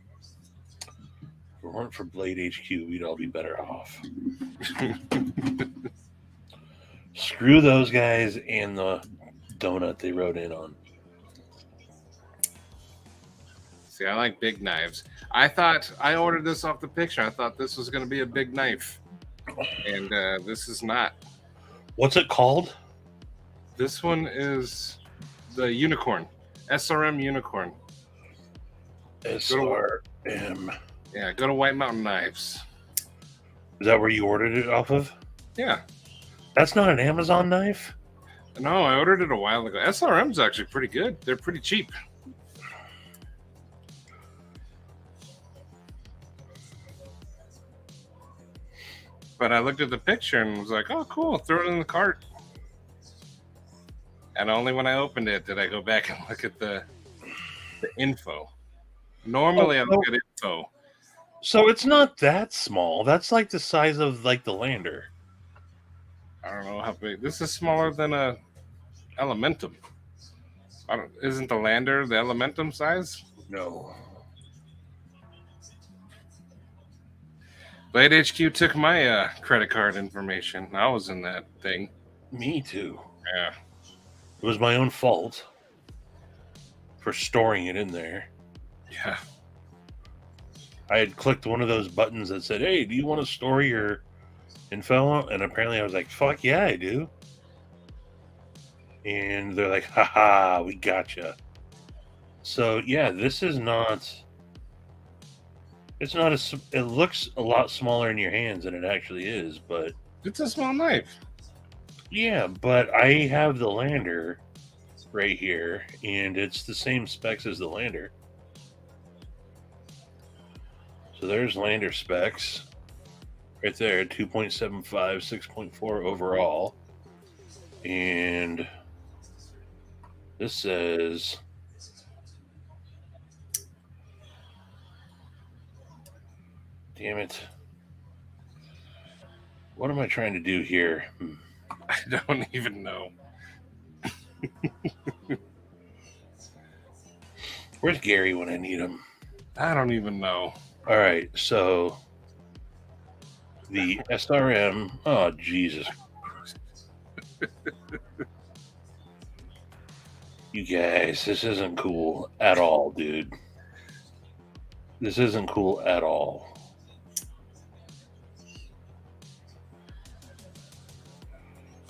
If it weren't for Blade HQ, we'd all be better off. Screw those guys and the donut they wrote in on. See, I like big knives. I ordered this off the picture. I thought this was going to be a big knife. And this is not. What's it called? This one is the unicorn. SRM unicorn. SRM. Yeah, go to White Mountain Knives. Is that where you ordered it off of? Yeah. That's not an Amazon knife? No, I ordered it a while ago. SRM's actually pretty good. They're pretty cheap. But I looked at the picture and was like, oh, cool. Throw it in the cart. And only when I opened it did I go back and look at the info. Normally I look at info. So it's not that small. That's like the size of like the Lander. I don't know how big. This is smaller than a Elementum. Isn't the Lander the Elementum size? No. Blade HQ took my credit card information. I was in that thing. Me too. Yeah. It was my own fault for storing it in there. Yeah. I had clicked one of those buttons that said, "Hey, do you want to store your info?" And apparently I was like, "Fuck yeah, I do." And they're like, "Haha, we gotcha." So yeah, this is not. It's not a. It looks a lot smaller in your hands than it actually is, but It's a small knife. yeah. But I have the lander right here, and it's the same specs as the lander. So there's lander specs right there, 2.75, 6.4 overall. And this says damn it. What am I trying to do here? I don't even know. Where's Gary when I need him? I don't even know. All right, so the SRM. Oh, Jesus. You guys, this isn't cool at all, dude. This isn't cool at all.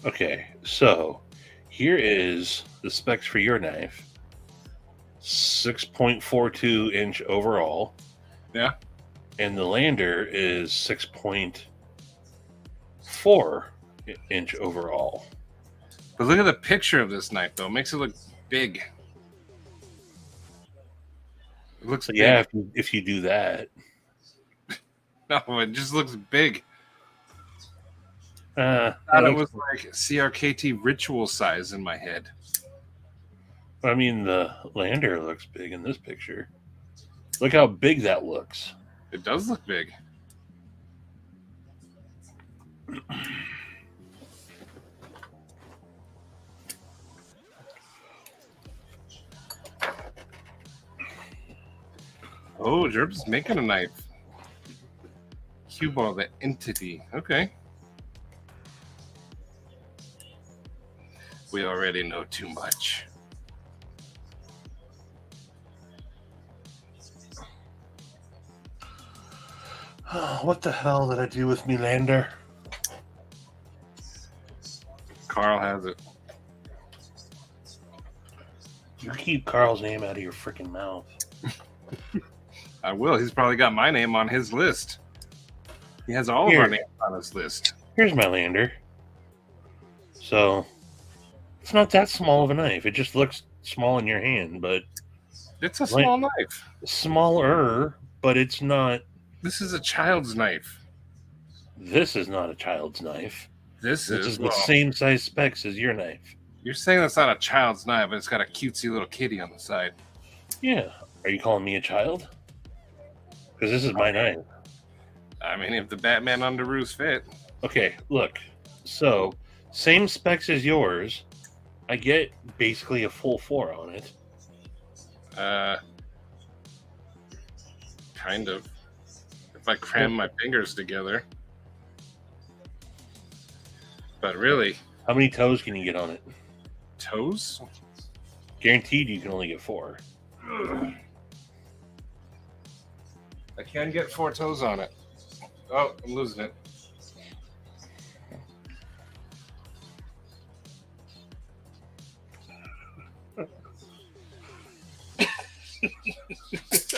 Okay, so here is the specs for your knife. 6.42 inch overall. Yeah. And the lander is 6.4 inch overall. But look at the picture of this knife, though. It makes it look big. It looks Yeah, big. if you do that. No, it just looks big. I I thought it was like CRKT ritual size in my head. I mean, the lander looks big in this picture. Look how big that looks. It does look big. Oh, Jerb's making a knife. Cue ball, the entity. Okay. We already know too much. What the hell did I do with me lander? Carl has it. You keep Carl's name out of your freaking mouth. I will. He's probably got my name on his list. He has all of our names on his list. Here's my lander. So, it's not that small of a knife. It just looks small in your hand, but It's a small knife. smaller, but it's not. This is a child's knife. This is not a child's knife. This This is is the same size specs as your knife. You're saying that's not a child's knife, but it's got a cutesy little kitty on the side. Yeah. Are you calling me a child? Because this is my knife. I mean, if the Batman underoos fit. Okay, look. So, same specs as yours. I get basically a full 4 on it. Kind of. If I cram my fingers together. But really, How many toes can you get on it? toes? Guaranteed you can only get 4. I can get 4 toes on it. Oh, I'm losing it.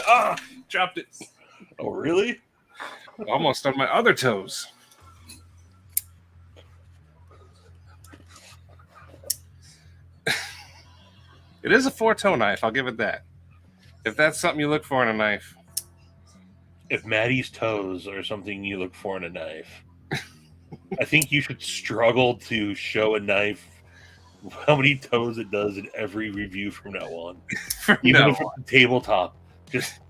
Ah, dropped it. Oh, really? Almost on my other toes. It is a 4-toe knife, I'll give it that. If that's something you look for in a knife. If Maddie's toes are something you look for in a knife, I think you should struggle to show a knife how many toes it does in every review from now on. Even if it's a tabletop, just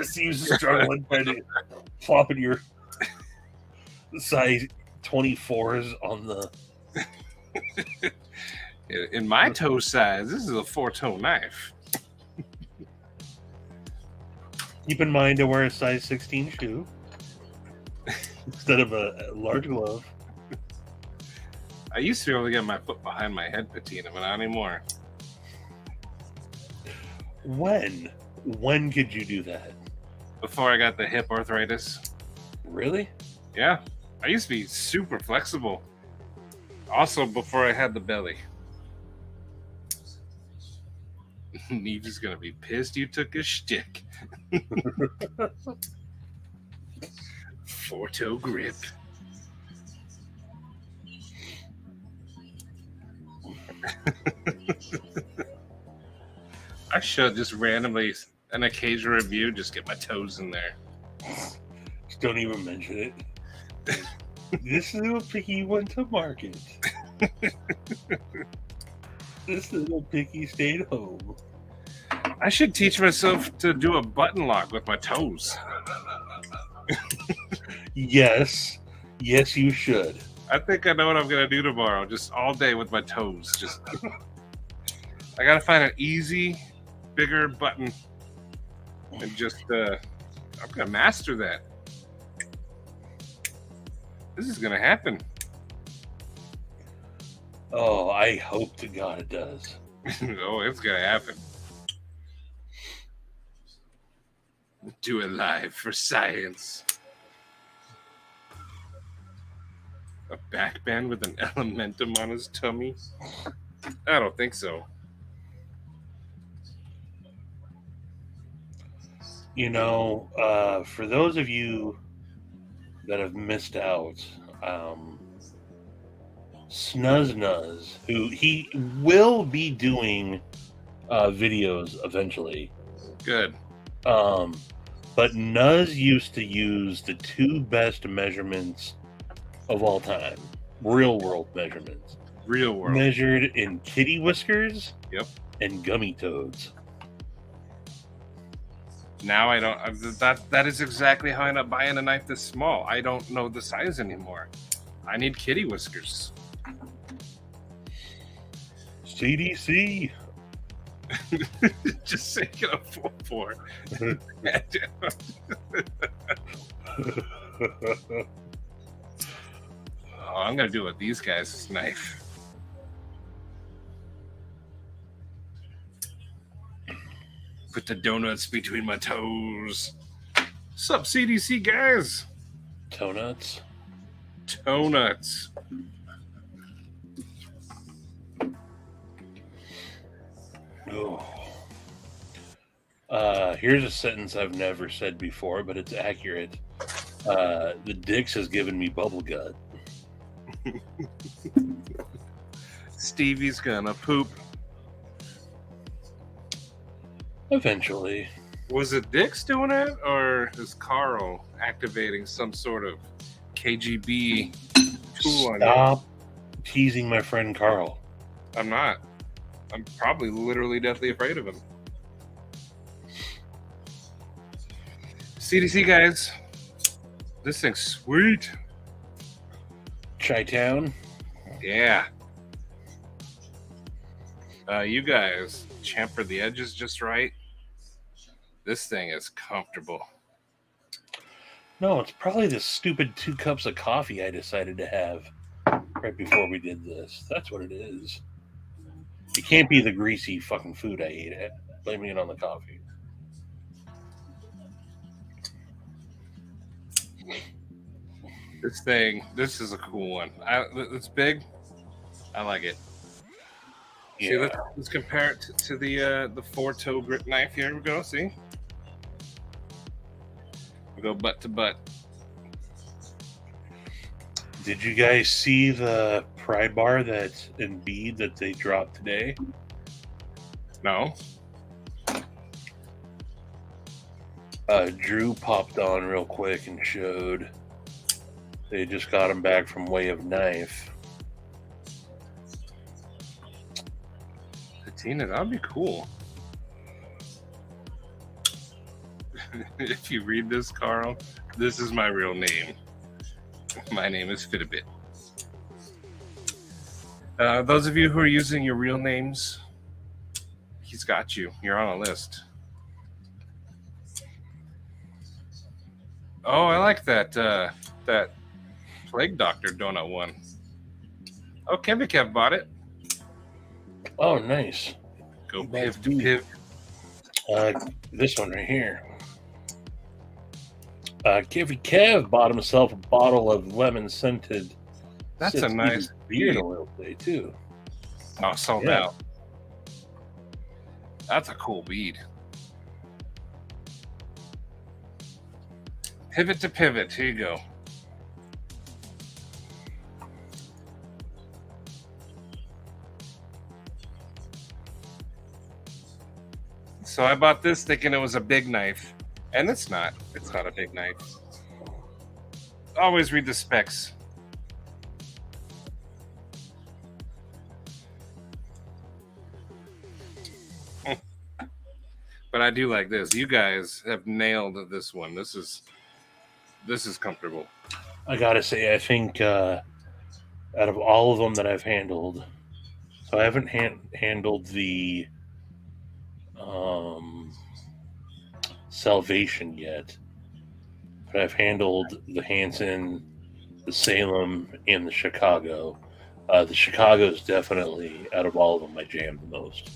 seems struggling trying to flopping your size 24s on the. In my toe size, this is a 4-toe knife. Keep in mind to wear a size 16 shoe. instead of a large glove. I used to be able to get my foot behind my head patina, but not anymore. When? When could you do that? Before I got the hip arthritis. Really? Yeah. I used to be super flexible. Also, before I had the belly. Neve's is gonna be pissed you took his shtick. 4-toe grip. I should just randomly, an occasional review, just get my toes in there. Just don't even mention it. This little piggy went to market. This little piggy stayed home. I should teach myself to do a button lock with my toes. Yes. Yes, you should. I think I know what I'm gonna do tomorrow. Just all day with my toes. Just I gotta find an easy, bigger button, and just I'm gonna master that. This is gonna happen. Oh, I hope to God it does. Oh, it's gonna happen. Do it live for science. A backband with an elementum on his tummy? I don't think so. You know, for those of you that have missed out, Snuz, who he will be doing videos eventually. Good. But Nuz used to use the two best measurements of all time. Real world measurements. Real world. Measured in kitty whiskers. Yep. And gummy toads. Now I don't. That is exactly how I end up buying a knife this small. I don't know the size anymore. I need kitty whiskers. CDC. Just say it a 4-4. Oh, I'm gonna do it with these guys. This knife. Put the donuts between my toes. Sup, CDC guys? Toe nuts. Toe nuts. Oh. Here's a sentence I've never said before, but it's accurate. The Dix has given me bubble gut. Stevie's gonna poop. Eventually. Was it Dix doing it, or is Carl activating some sort of KGB tool on you? Stop teasing my friend Carl. I'm not. I'm probably literally deathly afraid of him. CDC guys, this thing's sweet. Chi-Town? Yeah. You guys chamfer the edges just right. This thing is comfortable. No, it's probably the stupid 2 cups of coffee I decided to have right before we did this. That's what it is. It can't be the greasy fucking food I ate. Blaming it on the coffee. This is a cool one. It's big. I like it. Yeah. See, let's compare it to the 4-toe grip knife. Here we go. See, we go butt to butt. Did you guys see the pry bar that's in bead that they dropped today? No. Drew popped on real quick and showed. They just got him back from Way of Knife. Patina, that'd be cool. If you read this, Carl, this is my real name. My name is Fitbit. Those of you who are using your real names, he's got you. You're on a list. Oh, I like that that Plague Doctor donut one. Oh, Kevin Kev bought it. Oh, nice. Go piv to piv. This one right here. Kevy Kev bought himself a bottle of lemon scented. That's a nice beard oil today too. Oh, sold out. That's a cool bead. Pivot to pivot. Here you go. So I bought this thinking it was a big knife, and it's not. It's not a big knife. Always read the specs. But I do like this. You guys have nailed this one. This is comfortable. I gotta say, I think out of all of them that I've handled, so I haven't handled the Salvation yet, but I've handled the Hanson, the Salem, and the Chicago. The Chicago's definitely, out of all of them, I jammed the most.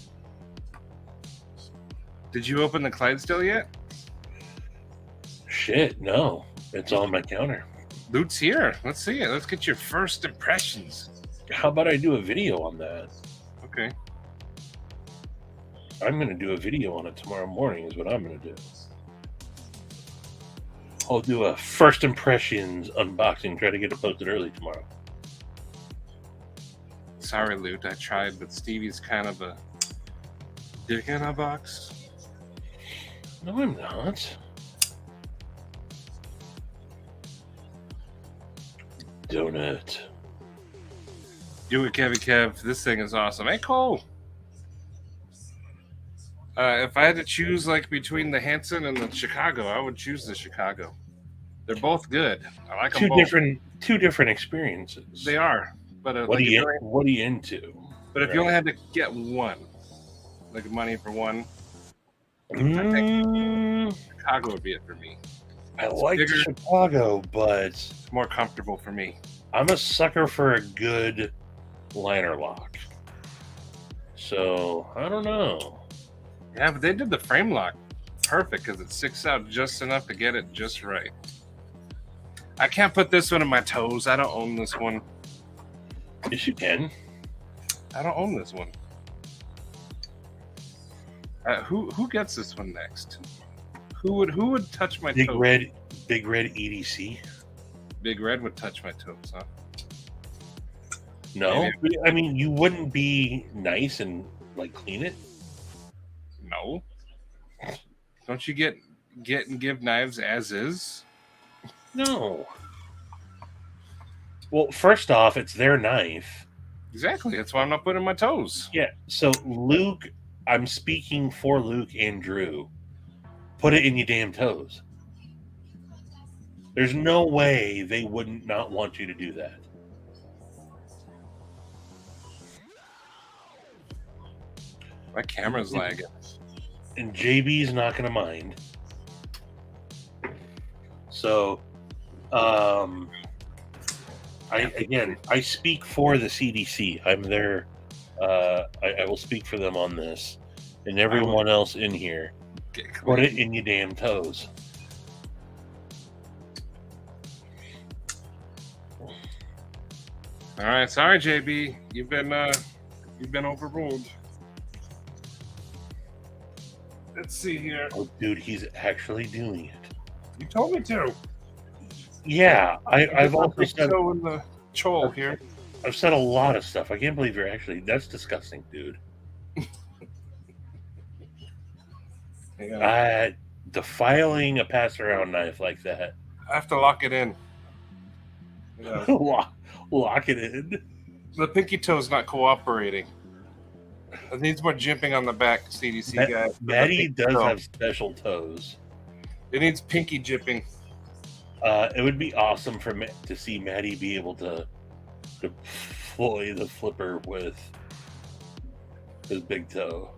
Did you open the Clydesdale yet? Shit, no. It's on my counter. Loot's here. Let's see it. Let's get your first impressions. How about I do a video on that? Okay. I'm going to do a video on it tomorrow morning is what I'm going to do. I'll do a first impressions unboxing. Try to get it posted early tomorrow. Sorry, Loot. I tried, but Stevie's kind of a dick in a box. No, I'm not. Donut. Do it, Kevy Kev. This thing is awesome. Hey, Cole. If I had to choose like between the Hanson and the Chicago, I would choose the Chicago. They're both good. I like them both. Two different experiences. They are. But what are you into? But if you only had to get one, like money for one, I think Chicago would be it for me. I like Chicago, but it's more comfortable for me. I'm a sucker for a good liner lock. So I don't know. Yeah, but they did the frame lock perfect because it sticks out just enough to get it just right. I can't put this one in my toes. I don't own this one. Yes, you can. I don't own this one. Who gets this one next? Who would touch my toes? Big Red EDC. Big Red would touch my toes, huh? No, maybe. I mean you wouldn't be nice and like clean it. No. Don't you get and give knives as is? No. Well, first off, it's their knife. Exactly. That's why I'm not putting my toes. Yeah. So Luke, I'm speaking for Luke and Drew. Put it in your damn toes. There's no way they wouldn't not want you to do that. My camera's lagging. And JB's not going to mind. So, I speak for the CDC. I'm there. I will speak for them on this. And everyone else in here. Put it in your damn toes. All right, sorry, JB. You've been overruled. Let's see here. Oh, dude, he's actually doing it. You told me to. Yeah, I've also said so in the chole here. I've said a lot of stuff. I can't believe you're actually. That's disgusting, dude. Defiling a pass-around knife like that. I have to lock it in. Yeah. Lock it in. The pinky toe's not cooperating. It needs more jimping on the back, CDC guy. Maddie does have special toes. It needs pinky jipping. It would be awesome to see Maddie be able to deploy the flipper with his big toe.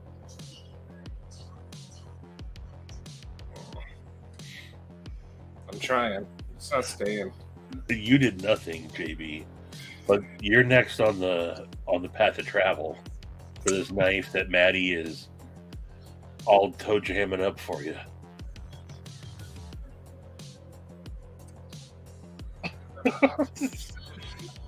I'm trying. It's not staying. You did nothing, JB. But you're next on the path of travel for this knife that Maddie is all toe jamming up for you.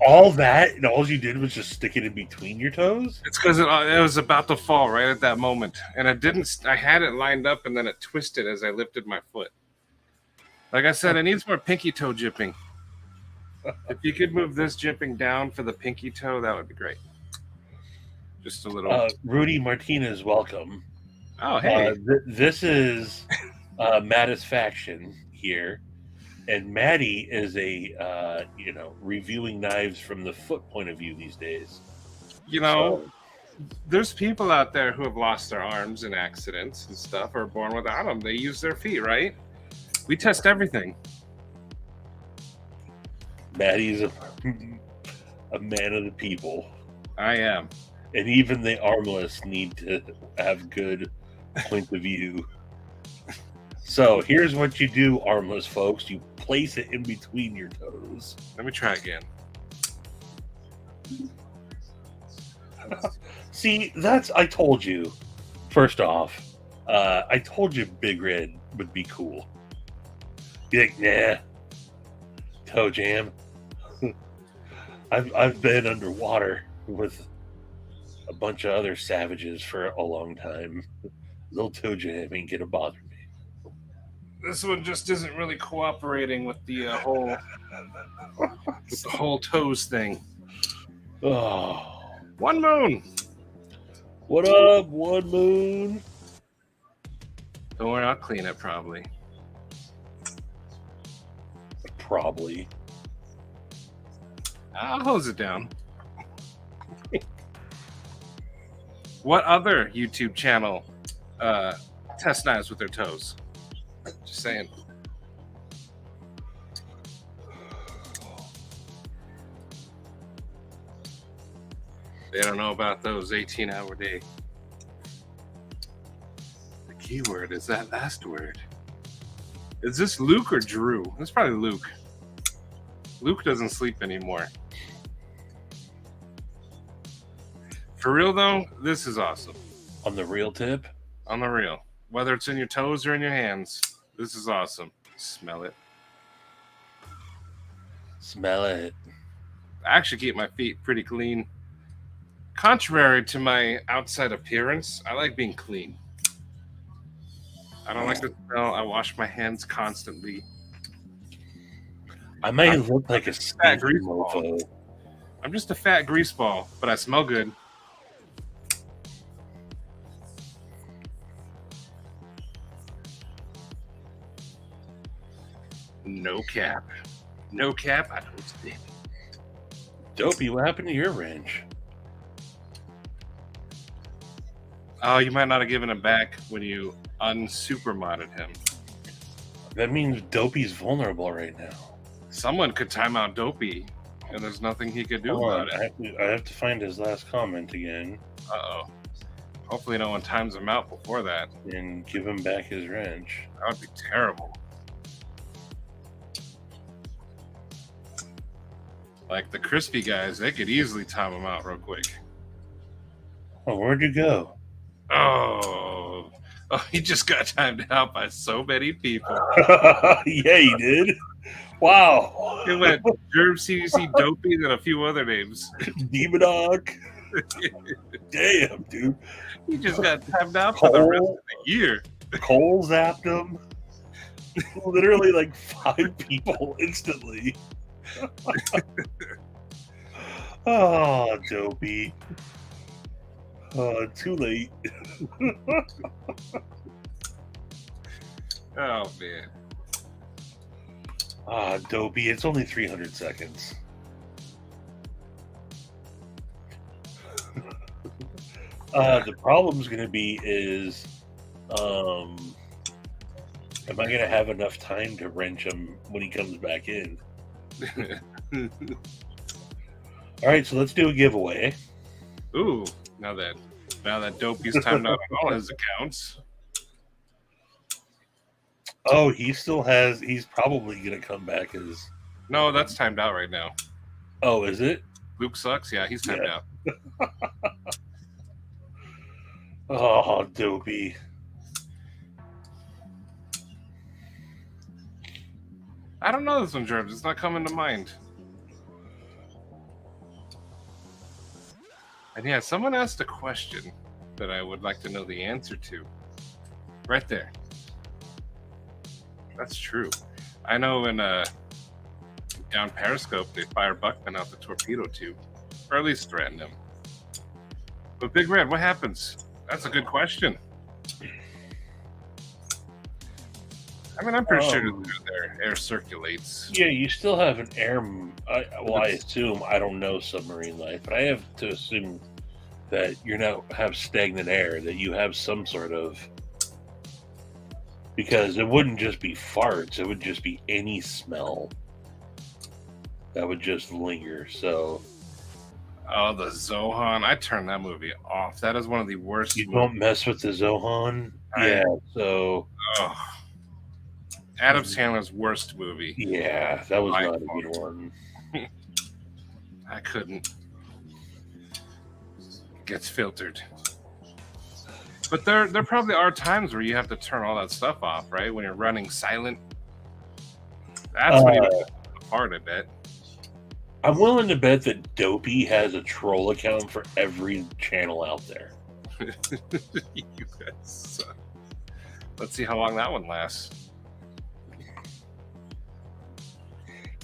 All that, and all you did was just stick it in between your toes? It's because it was about to fall right at that moment, and it didn't. I had it lined up, and then it twisted as I lifted my foot. Like I said, it needs more pinky toe jipping. If you could move this jipping down for the pinky toe, that would be great. Just a little. Rudy Martinez, welcome. Oh, hey. This is SaidFaction here, and Maddie is a reviewing knives from the foot point of view these days. There's people out there who have lost their arms in accidents and stuff, or born without them. They use their feet, right? We test everything. Maddie's a man of the people. I am. And even the armless need to have good point of view. So here's what you do, armless folks. You place it in between your toes. Let me try again. See, I told you. First off, I told you Big Red would be cool. Be like, nah, toe jam. I've been underwater with a bunch of other savages for a long time. Little toe jam ain't gonna bother me. This one just isn't really cooperating with the whole toes thing. Oh, One Moon. What up, One Moon? Don't worry, I'll clean it probably. Probably. I'll hose it down. What other YouTube channel test knives with their toes? Just saying. They don't know about those 18-hour day. The keyword is that last word. Is this Luke or Drew? It's probably Luke. Luke doesn't sleep anymore. For real though, this is awesome. On the real tip? On the real. Whether it's in your toes or in your hands, this is awesome. Smell it. Smell it. I actually keep my feet pretty clean. Contrary to my outside appearance, I like being clean. I don't like the smell. I wash my hands constantly. I might look like a fat grease ball. I'm just a fat grease ball, but I smell good. No cap. No cap, I don't stink. Dopey, what happened to your wrench? Oh, you might not have given him back when you unsupermodded him. That means Dopey's vulnerable right now. Someone could time out Dopey, and there's nothing he could do about it. I have to find his last comment again. Uh-oh. Hopefully no one times him out before that. And give him back his wrench. That would be terrible. Like the crispy guys, they could easily time him out real quick. Oh, where'd you go? Oh, he just got timed out by so many people. Yeah, he did. Wow. It went Germ CDC Dopey and a few other names. Demodog. Damn, dude. He just got timed out for the rest of the year. Cole zapped him. Literally like 5 people instantly. Oh, Dopey. Too late. Oh, man. Dopey, it's only 300 seconds. The problem's going to be is, am I going to have enough time to wrench him when he comes back in? All right, so let's do a giveaway. Ooh, now that Dopey's timed out on all his accounts. Oh, he's probably going to come back as No, that's timed out right now. Oh, is it? Luke sucks. Yeah, he's timed out. Oh, Dopey. I don't know this one, Gerbs. It's not coming to mind. And yeah, someone asked a question that I would like to know the answer to. Right there. That's true. I know in down Periscope, they fire Buckman out the torpedo tube, or at least threaten him. But Big Red, what happens? That's a good question. I mean, I'm pretty sure their air circulates. Yeah, you still have an air. I assume, I don't know submarine life, but I have to assume that you don't have stagnant air, that you have some sort of. Because it wouldn't just be farts, it would just be any smell that would just linger. So. Oh, the Zohan. I turned that movie off. That is one of the worst. You don't mess with the Zohan? Yeah, so. Oh. Adam Sandler's worst movie. Yeah, that was not a good one. I couldn't. Gets filtered. But there probably are times where you have to turn all that stuff off, right? When you're running silent. That's when you get apart, I bet. I'm willing to bet that Dopey has a troll account for every channel out there. You guys suck. Let's see how long that one lasts.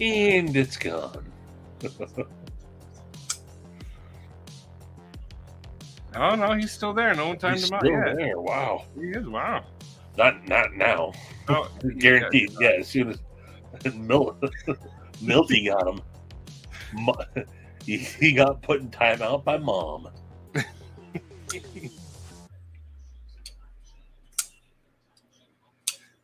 And it's gone. Oh no, he's still there. No one timed him out yet. There. Wow, he is. Wow. Not now. Oh, guaranteed. Yeah, as soon as Milty got him, he got put in timeout by Mom.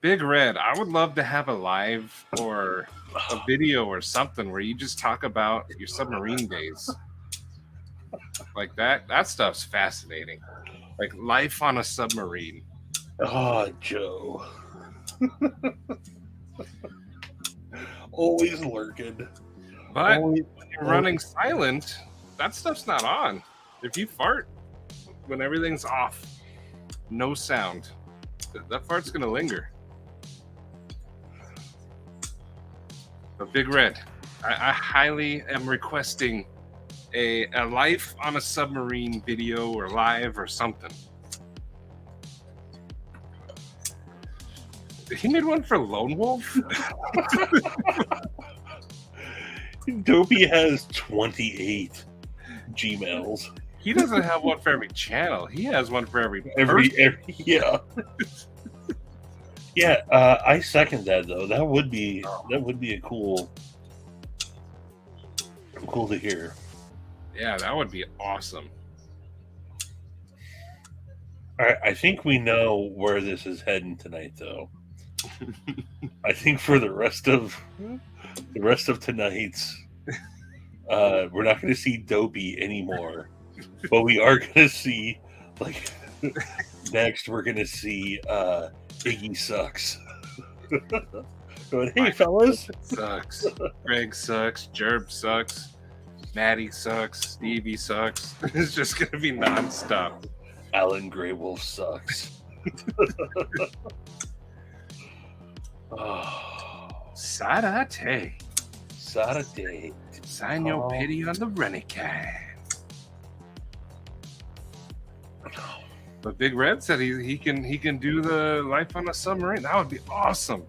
Big Red, I would love to have a live or a video or something where you just talk about your submarine days. Like that stuff's fascinating. Like life on a submarine. Oh, Joe. Always lurking. But when you're running silent, that stuff's not on. If you fart when everything's off, no sound, that fart's gonna linger. But Big Red, I highly am requesting a life on a submarine video or live or something. He made one for Lone Wolf? Dopey has 28 Gmails. He doesn't have one for every channel. He has one for every yeah. Yeah, I second that though. That would be a cool to hear. Yeah, that would be awesome. All right, I think we know where this is heading tonight, though. I think for the rest of tonight's, we're not going to see Dopey anymore, but we are going to see next we're going to see Iggy Sucks. Going, hey fellas, sucks. Greg sucks. Jerb sucks. Maddie sucks. Stevie sucks. It's just gonna be nonstop. Alan Grey Wolf sucks. Sarate. Sign your pity on the Renegade. But Big Red said he can do the life on a submarine. That would be awesome.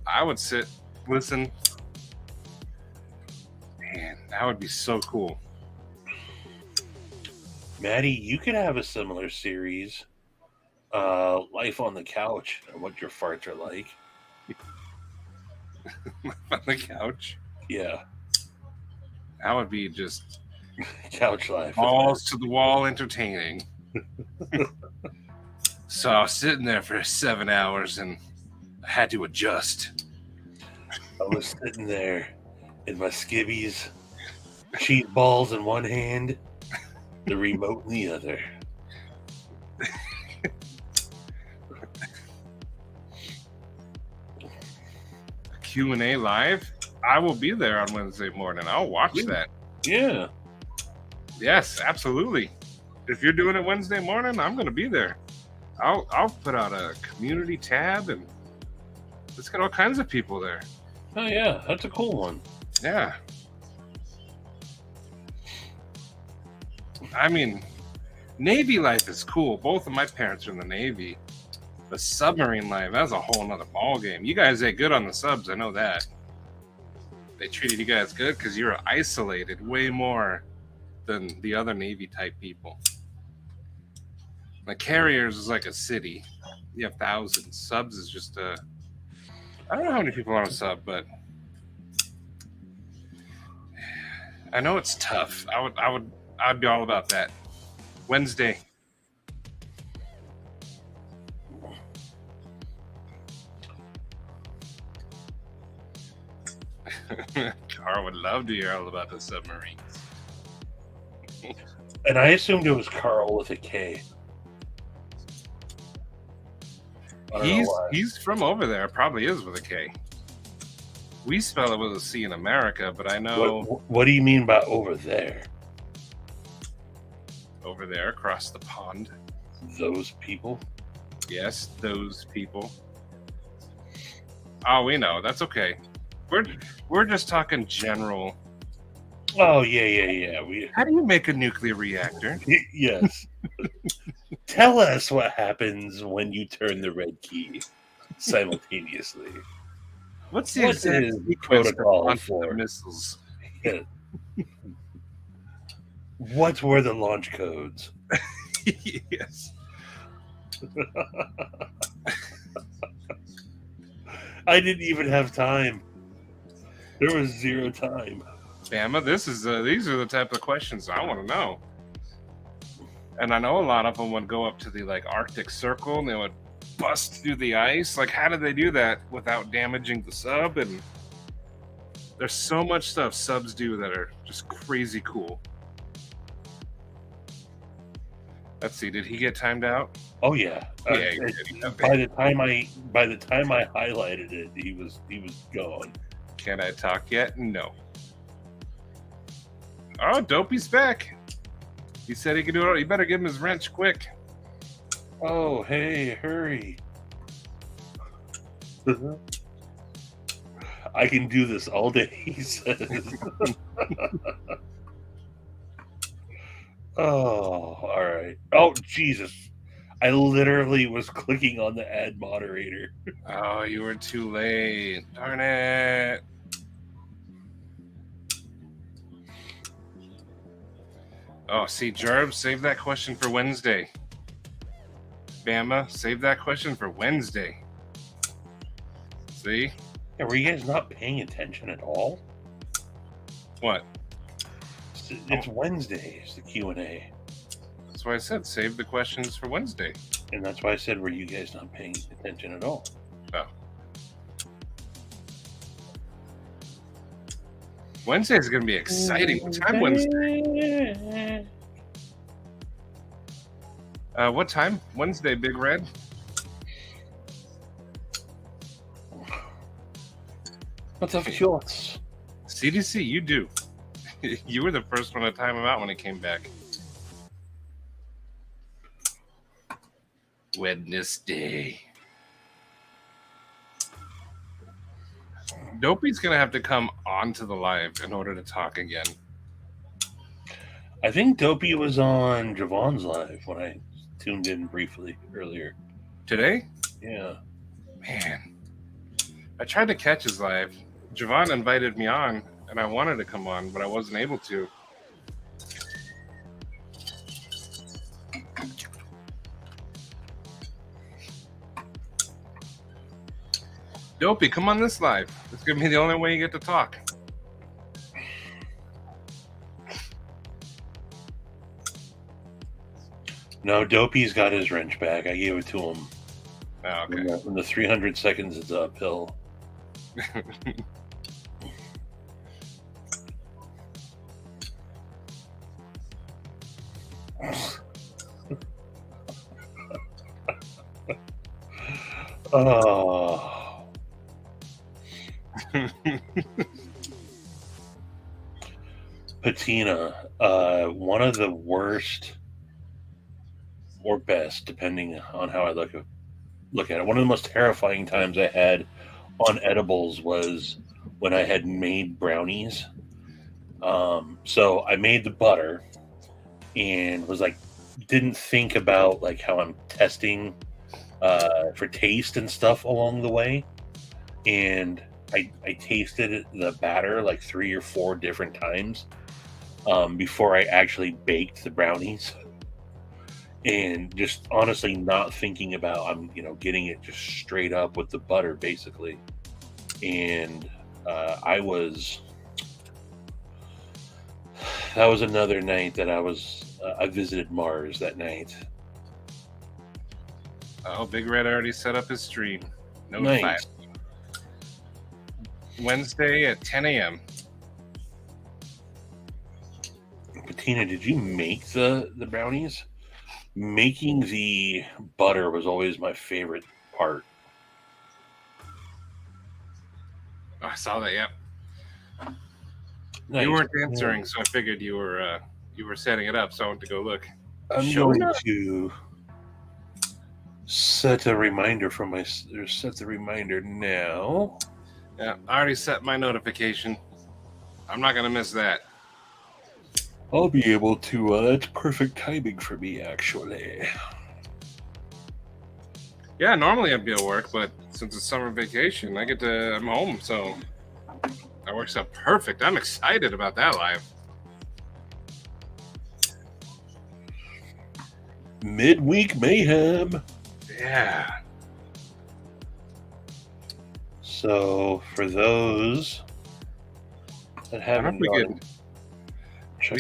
I would sit, listen. Man, that would be so cool. Maddie, you could have a similar series, Life on the Couch, and what your farts are like. On the couch? Yeah. That would be just couch life. Balls to the wall entertaining. So I was sitting there for 7 hours and I had to adjust. I was sitting there in my skivvies, cheese balls in one hand, the remote in the other. Q&A live, I will be there on Wednesday morning. I'll watch that. Yeah. Yes, absolutely. If you're doing it Wednesday morning, I'm going to be there. I'll put out a community tab, and let's get all kinds of people there. Oh yeah, that's a cool one. Yeah. I mean, Navy life is cool. Both of my parents are in the Navy. The submarine life, that's a whole nother ball game. You guys ain't good on the subs, I know that. They treated you guys good because you were isolated way more than the other Navy type people. Like carriers is like a city. You have thousands. Subs is just I don't know how many people are on a sub, but I know it's tough. I'd be all about that. Wednesday. Carl would love to hear all about the submarines. And I assumed it was Carl with a K. He's from over there. Probably is with a K. We spell it with a C in America, but I know What do you mean by over there? over there across the pond. Those people? Yes, those people. Oh, we know. That's okay. We're just talking general. Oh yeah. How do you make a nuclear reactor? Yes. Tell us what happens when you turn the red key simultaneously. What's the What exact is sequence protocol of for missiles? Yeah. What were the launch codes? Yes. I didn't even have time. There was zero time. Bama, these are the type of questions I want to know. And I know a lot of them would go up to the Arctic Circle and they would bust through the ice. Like, how did they do that without damaging the sub? And there's so much stuff subs do that are just crazy cool. Let's see, did he get timed out? Oh yeah. Yeah, by the time I highlighted it, he was gone. Can I talk yet? No. Oh, Dopey's back. He said he could do it. You better give him his wrench quick. Oh, hey, hurry. I can do this all day, he says. Oh, all right. Oh, Jesus. I literally was clicking on the add moderator. Oh, you were too late. Darn it. Oh, see, Jerb, save that question for Wednesday. Bama, save that question for Wednesday. See? Yeah, were you guys not paying attention at all? What? It's Wednesday. It's the Q&A. That's why I said save the questions for Wednesday. And that's why I said, were you guys not paying attention at all? Oh. Wednesday is going to be exciting. What time Wednesday? What time? Wednesday, Big Red? What's up, shorts? CDC, you do. You were the first one to time him out when he came back. Wednesday. Dopey's going to have to come onto the live in order to talk again. I think Dopey was on Javon's live when I tuned in briefly earlier. Today? Yeah. Man. I tried to catch his live. Javon invited me on, and I wanted to come on, but I wasn't able to. Dopey, come on this live. It's going to be the only way you get to talk. No, Dopey's got his wrench back. I gave it to him. Oh, okay. When the 300 seconds is uphill. Oh. Patina, one of the worst or best, depending on how I look at it. One of the most terrifying times I had on edibles was when I had made brownies. So I made the butter and was like, didn't think about like how I'm testing for taste and stuff along the way. And I tasted the batter like 3 or 4 different times before I actually baked the brownies. And just honestly not thinking about I'm getting it just straight up with the butter basically. And that was another night that I visited Mars that night. Oh, Big Red already set up his stream. Nice. Wednesday at 10 a.m. Patina, did you make the brownies? Making the butter was always my favorite part. Oh, I saw that. Yep. Nice. You weren't answering, so I figured you were setting it up. So I went to go look. I'm going to set the reminder now. Yeah, I already set my notification. I'm not gonna miss that. I'll be able to. That's perfect timing for me, actually. Yeah, normally I'd be at work, but since it's summer vacation, I'm home, so that works out perfect. I'm excited about that live. Midweek mayhem. Yeah. So for those that haven't, we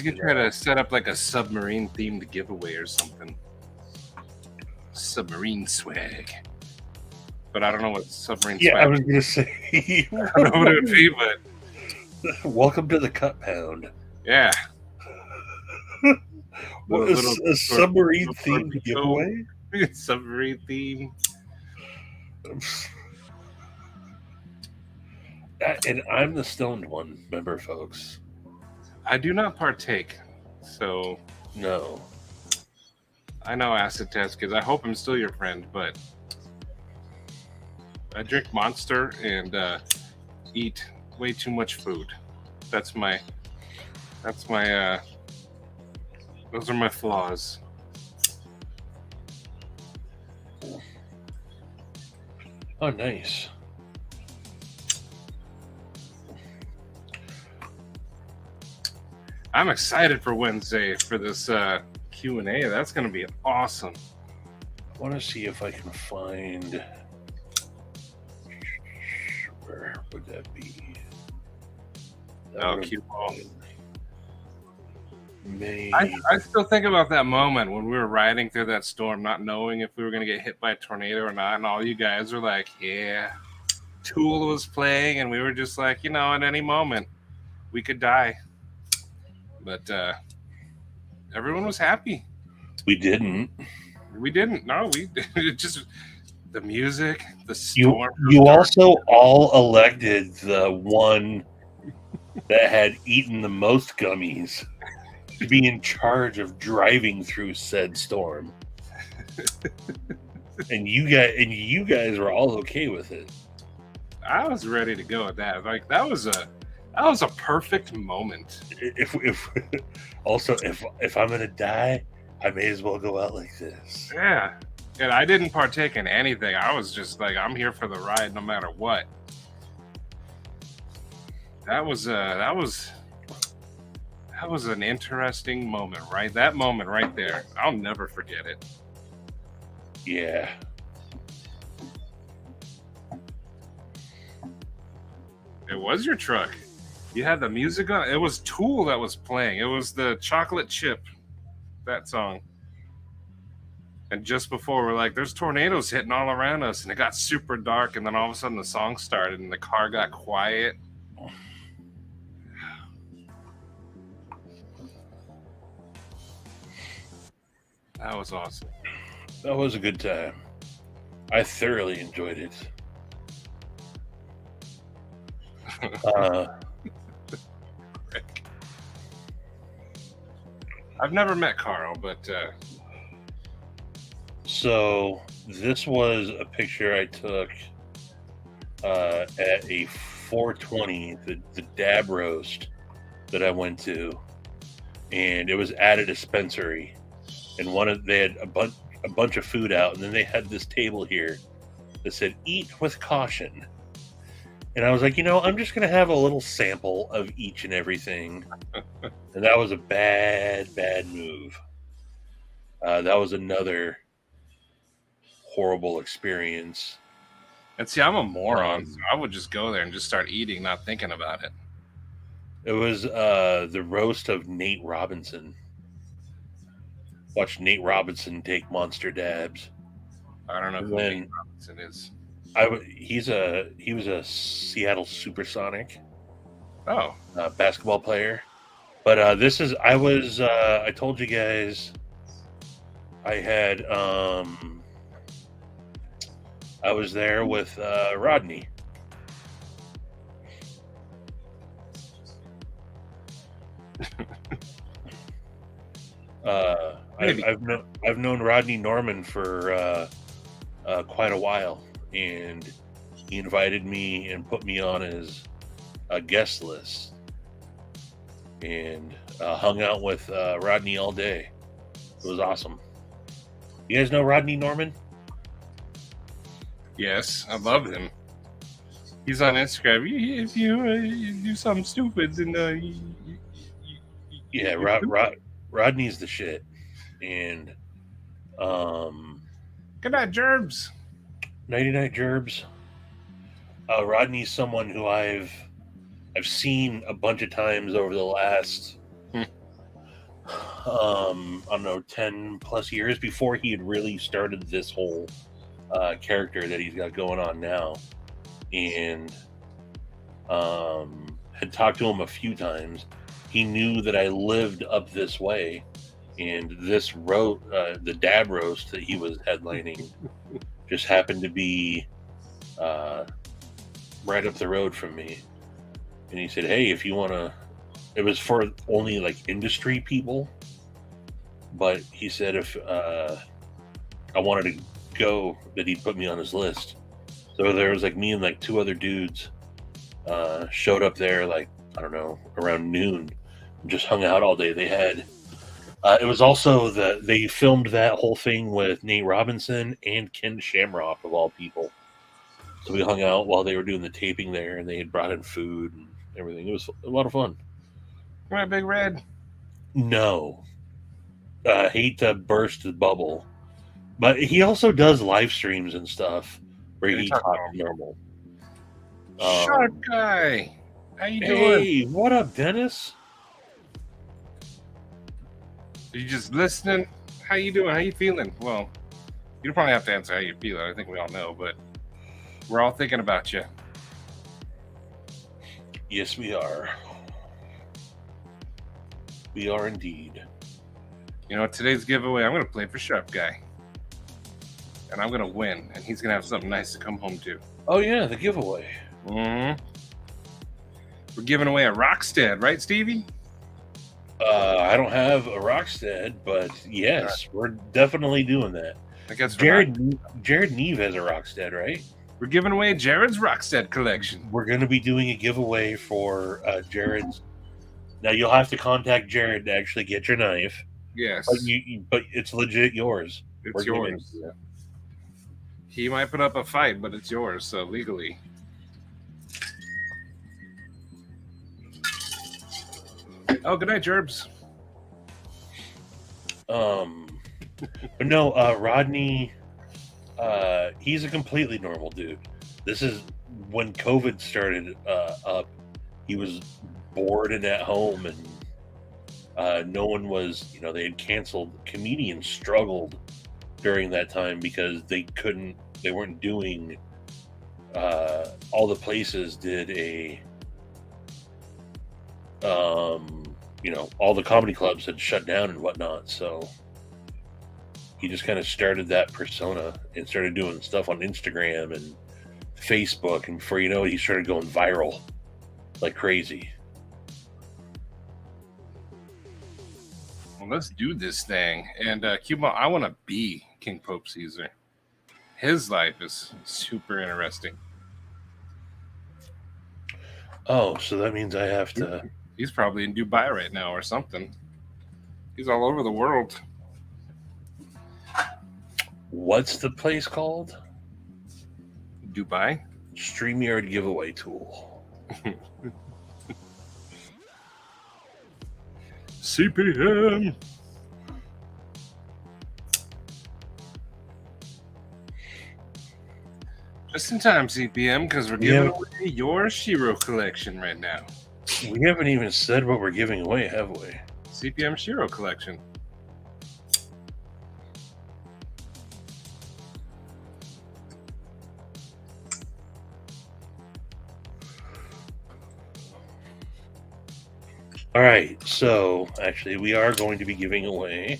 could try to set up like a submarine themed giveaway or something. Submarine swag. But I don't know what submarine swag. Yeah, I was gonna say. I don't know what it would be, but welcome to the Cut Pound. Yeah. What is a submarine themed giveaway? Submarine theme. And I'm the stoned one, remember, folks. I do not partake, so no. I know acid test because I hope I'm still your friend, but I drink Monster and eat way too much food. Those are my flaws. Oh, nice. I'm excited for Wednesday for this Q&A. That's going to be awesome. I want to see if I can find... Where would that be? Cue ball. I still think about that moment when we were riding through that storm, not knowing if we were going to get hit by a tornado or not, and all you guys were like, yeah. Tool was playing, and we were just like, at any moment, we could die. But everyone was happy. We didn't. No, we just the music, the storm. You also all elected the one that had eaten the most gummies to be in charge of driving through said storm. and you guys were all okay with it. I was ready to go with that. Like that was a perfect moment. If I'm gonna die, I may as well go out like this. Yeah, and I didn't partake in anything. I was just like, I'm here for the ride, no matter what. That was an interesting moment, right? That moment right there, I'll never forget it. Yeah. It was your truck. You had the music on. It was Tool that was playing. It was the Chocolate Chip, that song. And just before, we're like, there's tornadoes hitting all around us. And it got super dark. And then all of a sudden the song started and the car got quiet. That was awesome. That was a good time. I thoroughly enjoyed it. I've never met Carl, but so this was a picture I took at a 420, the dab roast that I went to, and it was at a dispensary, and they had a bunch of food out, and then they had this table here that said "Eat with caution," and I was like, I'm just gonna have a little sample of each and everything, and that was a bad move. That was another horrible experience. And see, I'm a moron, so I would just go there and just start eating, not thinking about it. It was the roast of Nate Robinson. Watch Nate Robinson take monster dabs. I don't know who Nate Robinson is. He was a Seattle Supersonic. Oh, basketball player. But I told you guys I had I was there with Rodney. I've known Rodney Norman for quite a while, and he invited me and put me on his guest list, and hung out with Rodney all day. It was awesome. You guys know Rodney Norman? Yes, I love him. He's on Instagram. If you do something stupid, then yeah, Rodney's the shit. And good night, Gerbs. Nighty night, Gerbs. Rodney's someone who I've seen a bunch of times over the last I don't know, 10 plus years, before he had really started this whole character that he's got going on now, and had talked to him a few times. He knew that I lived up this way, and this the dab roast that he was headlining just happened to be right up the road from me. And he said, hey, if you want to, it was for only like industry people, but he said if I wanted to go, that he'd put me on his list. So there was like me and like two other dudes showed up there, like, I don't know, around noon, and just hung out all day. They had it was also they filmed that whole thing with Nate Robinson and Ken Shamrock, of all people. So we hung out while they were doing the taping there, and they had brought in food and everything. It was a lot of fun. Right, Big Red? No. Hate to burst the bubble. But he also does live streams and stuff where he talks normal. Shark Guy! How you doing? Hey, what up, Dennis? Are you just listening? How you doing? How you feeling? Well, you don't probably have to answer how you feeling. I think we all know, but we're all thinking about you. Yes, we are. We are indeed. You know, today's giveaway, I'm going to play for Sharp Guy. And I'm going to win, and he's going to have something nice to come home to. Oh, yeah, the giveaway. Mm-hmm. We're giving away a Rockstead, right, Stevie? I don't have a Rockstead, but yes, we're definitely doing that. I guess Jared Neve has a Rockstead, right? We're giving away Jared's Rockstead collection. We're going to be doing a giveaway for Jared's. Now, you'll have to contact Jared to actually get your knife. Yes. But it's legit yours. It's yours. He might put up a fight, but it's yours, so legally. Oh, good night, Gerbs. But no, Rodney, he's a completely normal dude. This is when COVID started up. He was bored and at home, and no one was, they had canceled. Comedians struggled during that time because they weren't doing, all the places did all the comedy clubs had shut down and whatnot. So he just kind of started that persona and started doing stuff on Instagram and Facebook. And before you know it, he started going viral. like crazy. Well, let's do this thing. And Cuba, I want to be King Pope Caesar. His life is super interesting. Oh, so that means I have to... He's probably in Dubai right now or something. He's all over the world. What's the place called? Dubai? StreamYard giveaway tool. CPM. Just in time, CPM, because we're giving away your Shiro collection right now. We haven't even said what we're giving away, have we? CPM Shiro collection. All right, so actually we are going to be giving away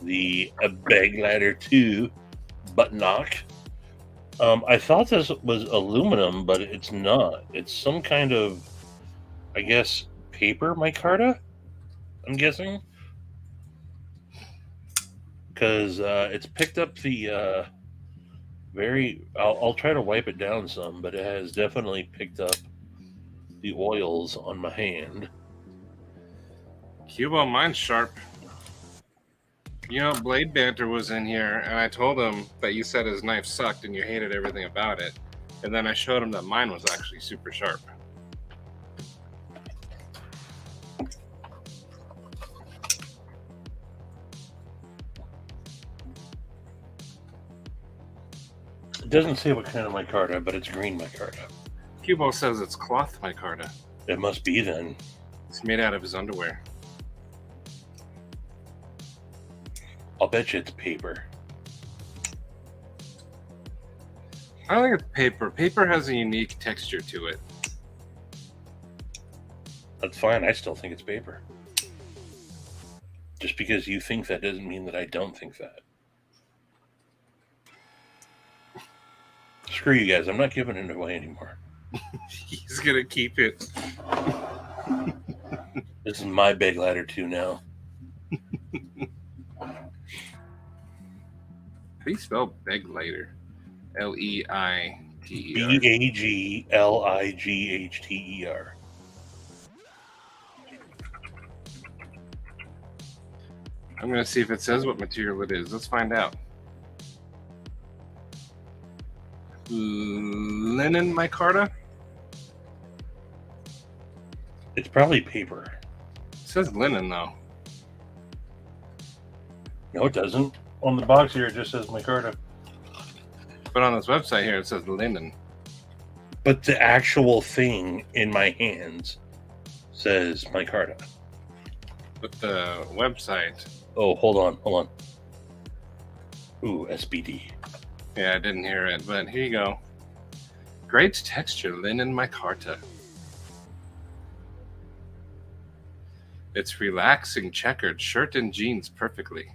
the Bag Ladder 2 button knock. I thought this was aluminum, but it's not. It's some kind of, I guess, paper micarta, I'm guessing. Because it's picked up the I'll try to wipe it down some, but it has definitely picked up the oils on my hand. Cubo, mine's sharp. You know, Blade Banter was in here, and I told him that you said his knife sucked and you hated everything about it. And then I showed him that mine was actually super sharp. It doesn't say what kind of micarta, but it's green micarta. Cubo says it's cloth micarta. It must be then. It's made out of his underwear. I'll bet you it's paper. I don't think it's paper. Paper has a unique texture to it. That's fine. I still think it's paper. Just because you think that doesn't mean that I don't think that. Screw you guys. I'm not giving it away anymore. He's going to keep it. This is my Bag Ladder 2 now. How do you spell Beg Lighter? Leiter. Baglighter. I'm going to see if it says what material it is. Let's find out. Linen micarta? It's probably paper. It says linen, though. No, it doesn't. On the box here, it just says micarta. But on this website here, it says linen. But the actual thing in my hands says micarta. But the website... Oh, hold on. Ooh, SBD. Yeah, I didn't hear it, but here you go. Great texture, linen micarta. It's relaxing, checkered, shirt and jeans perfectly.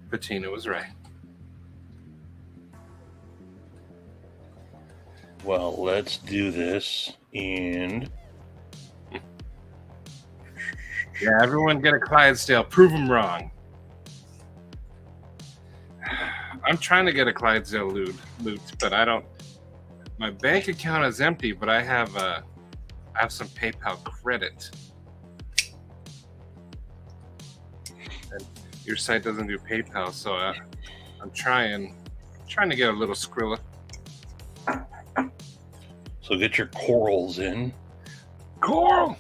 Bettina was right. Well, let's do this, and... Yeah, everyone get a Clydesdale. Prove them wrong. I'm trying to get a Clydesdale loot, but I don't... My bank account is empty, but I have some PayPal credit. And your site doesn't do PayPal, so I'm trying to get a little Skrilla. So get your corals in. Coral!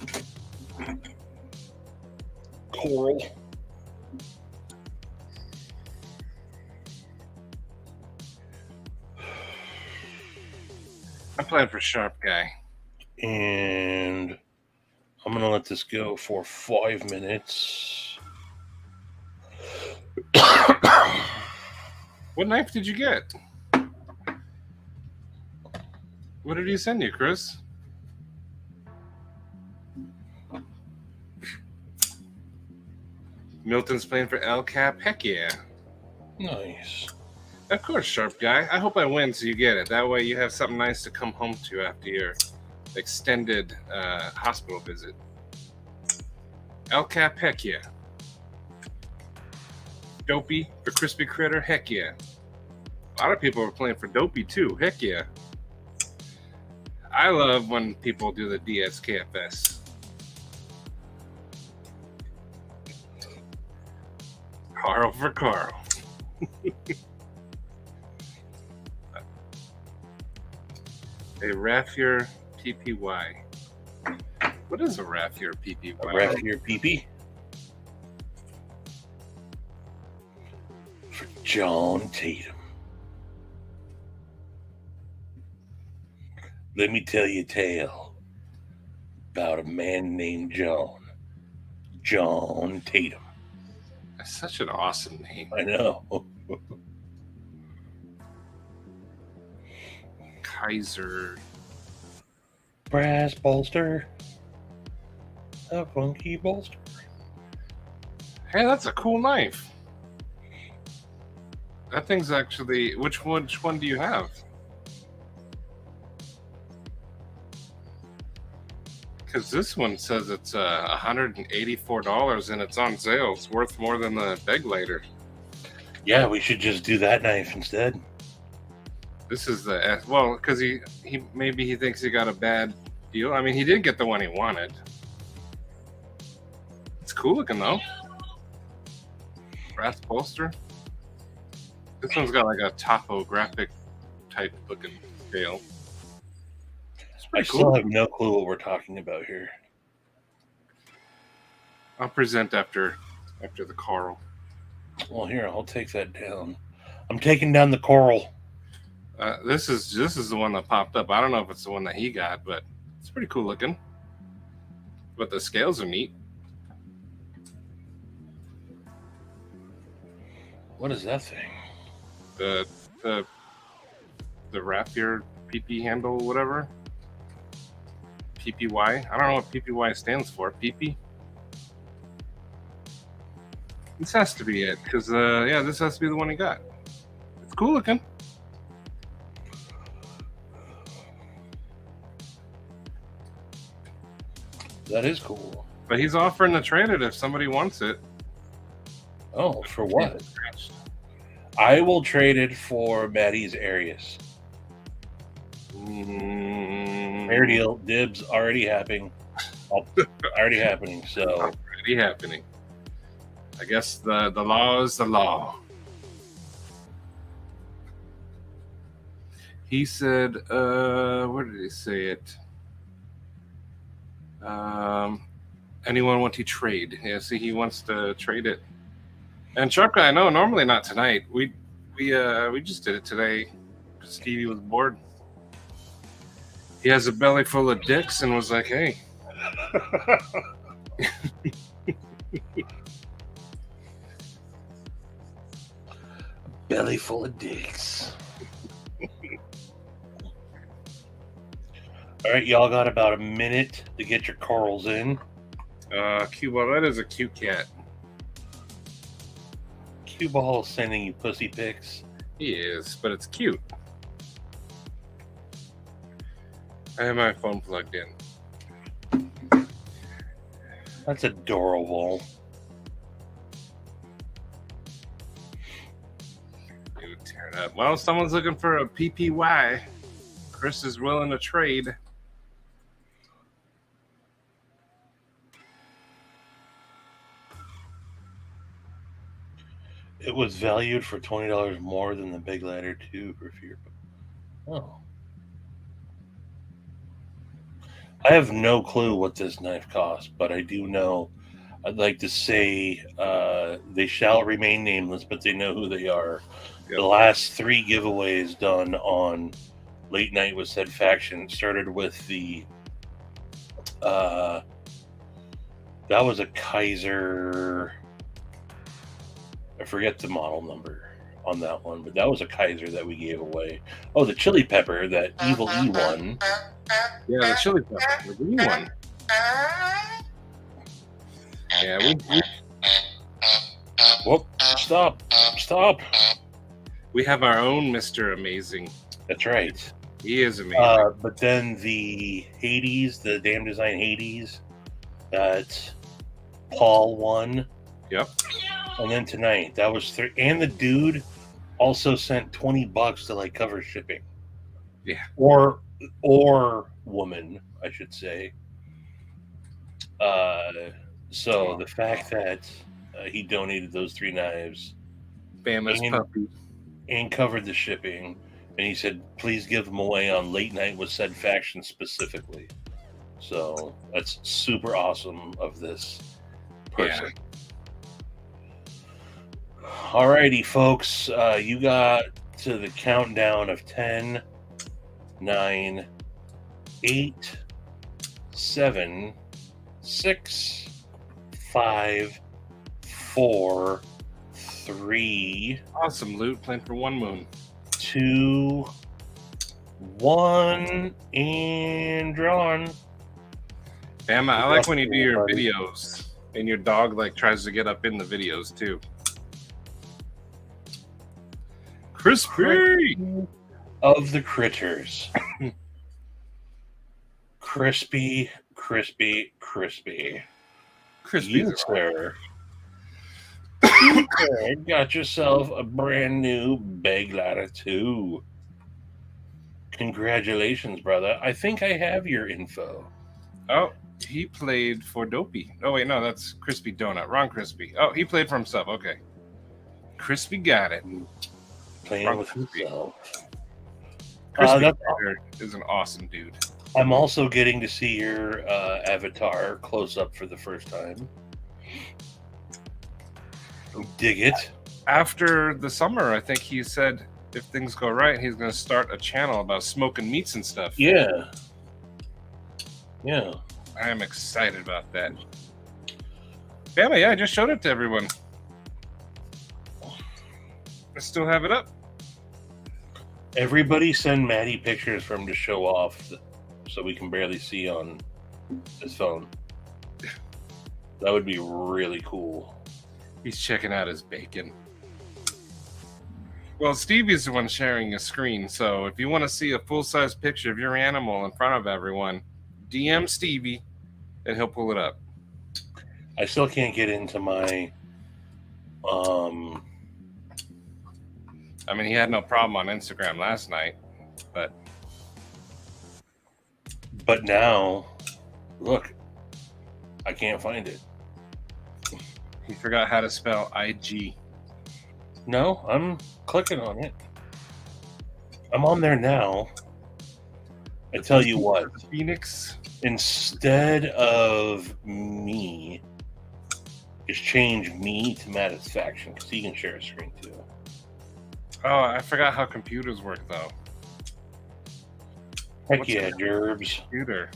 Coral. I'm playing for Sharp Guy. And I'm going to let this go for 5 minutes. What knife did you get? What did he send you, Chris? Milton's playing for El Cap. Heck yeah. Nice. Of course, Sharp Guy. I hope I win so you get it. That way you have something nice to come home to after your extended hospital visit. El Cap, heck yeah. Dopey for Crispy Critter, heck yeah. A lot of people are playing for Dopey too, heck yeah. I love when people do the DSKFS. Carl for Carl. A Raffier PPY. What is a Raffier PPY? A Raffier PP? For John Tatum. Let me tell you a tale about a man named John. John Tatum. That's such an awesome name. I know. Kaiser. Brass bolster. A funky bolster. Hey, that's a cool knife. That thing's actually... Which one do you have? Because this one says it's $184 and it's on sale. It's worth more than the beg lighter. Yeah, we should just do that knife instead. This is the... Well, because he maybe he thinks he got a bad deal. I mean, he did get the one he wanted. It's cool looking, though. Brass bolster. This one's got like a topographic type looking scale. I still have no clue what we're talking about here. I'll present after the Carl. Well, here, I'll take that down. I'm taking down the coral. This is the one that popped up. I don't know if it's the one that he got, but it's pretty cool looking. But the scales are neat. What is that thing? The Raffier PP handle, whatever. PPY. I don't know what PPY stands for. PP. This has to be it, because yeah, this has to be the one he got. It's cool looking. That is cool. But he's offering to trade it if somebody wants it. Oh, for what? I will trade it for Maddie's Arius. Fair deal. Dibs already happening. Already happening. So already happening. I guess the law is the law. He said, where did he say it? Anyone want to trade? Yeah, see, he wants to trade it. And Sharp Guy, no, normally not tonight. We just did it today because Stevie was bored. He has a belly full of dicks and was like, hey. Belly full of dicks. All right, y'all got about a minute to get your corals in. Cue Ball, that is a cute cat. Cue Ball is sending you pussy pics. He is, but it's cute. I have my phone plugged in. That's adorable. Dude, tear it up. Well, someone's looking for a PPY. Chris is willing to trade. It was valued for $20 more than the Big Ladder 2 for fear. Oh. I have no clue what this knife costs, but I do know. I'd like to say they shall remain nameless, but they know who they are. Yep. The last 3 giveaways done on Late Night with SaidFaction started with the that was a Kaiser. I forget the model number on that one, but that was a Kaiser that we gave away. Oh, the chili pepper, that Evil E1. Yeah, the chili pepper, the green one. Yeah, we... Whoop! Stop! We have our own Mr. Amazing. That's right. He is amazing. But then the Hades, the Damn Design Hades, that Paul won. Yep. And then tonight, that was three. And the dude also sent $20 to like cover shipping. Yeah. Or woman, I should say. So the fact that he donated those 3 knives, Bama's puppy, and covered the shipping, and he said, "Please give them away on late night with SaidFaction specifically." So that's super awesome of this person. Yeah. Alrighty, folks, you got to the countdown of 10, 9, 8, 7, 6, 5, 4, 3. Awesome loot, playing for 1 moon. 2, 1, and drawn. Bama, I like when you do your videos and your dog like tries to get up in the videos too. Crispy of the critters. Crispy. Crispy, You, sir. You, sir, got yourself a brand new bag ladder too. Congratulations, brother. I think I have your info. Oh, he played for Dopey. Oh wait, no, that's Crispy Donut. Wrong Crispy. Oh, he played for himself. Okay. Crispy got it. Playing Wrong with Crispy. himself. Crispy is an awesome dude. I'm also getting to see your avatar close up for the first time. Dig it. After the summer, I think he said if things go right, he's going to start a channel about smoking meats and stuff. Yeah. I am excited about that. Bama, yeah, I just showed it to everyone. I still have it up. Everybody send Maddie pictures for him to show off so we can barely see on his phone. That would be really cool. He's checking out his bacon. Well, Stevie's the one sharing a screen, so if you want to see a full-size picture of your animal in front of everyone, DM Stevie, and he'll pull it up. I still can't get into my... I mean, he had no problem on Instagram last night, but... But now, look, I can't find it. He forgot how to spell IG. No, I'm clicking on it. I'm on there now. I tell you what. Phoenix. Instead of me, just change me to SaidFaction because he can share a screen too. Oh, I forgot how computers work though. Heck yeah, Gerbs. Computer.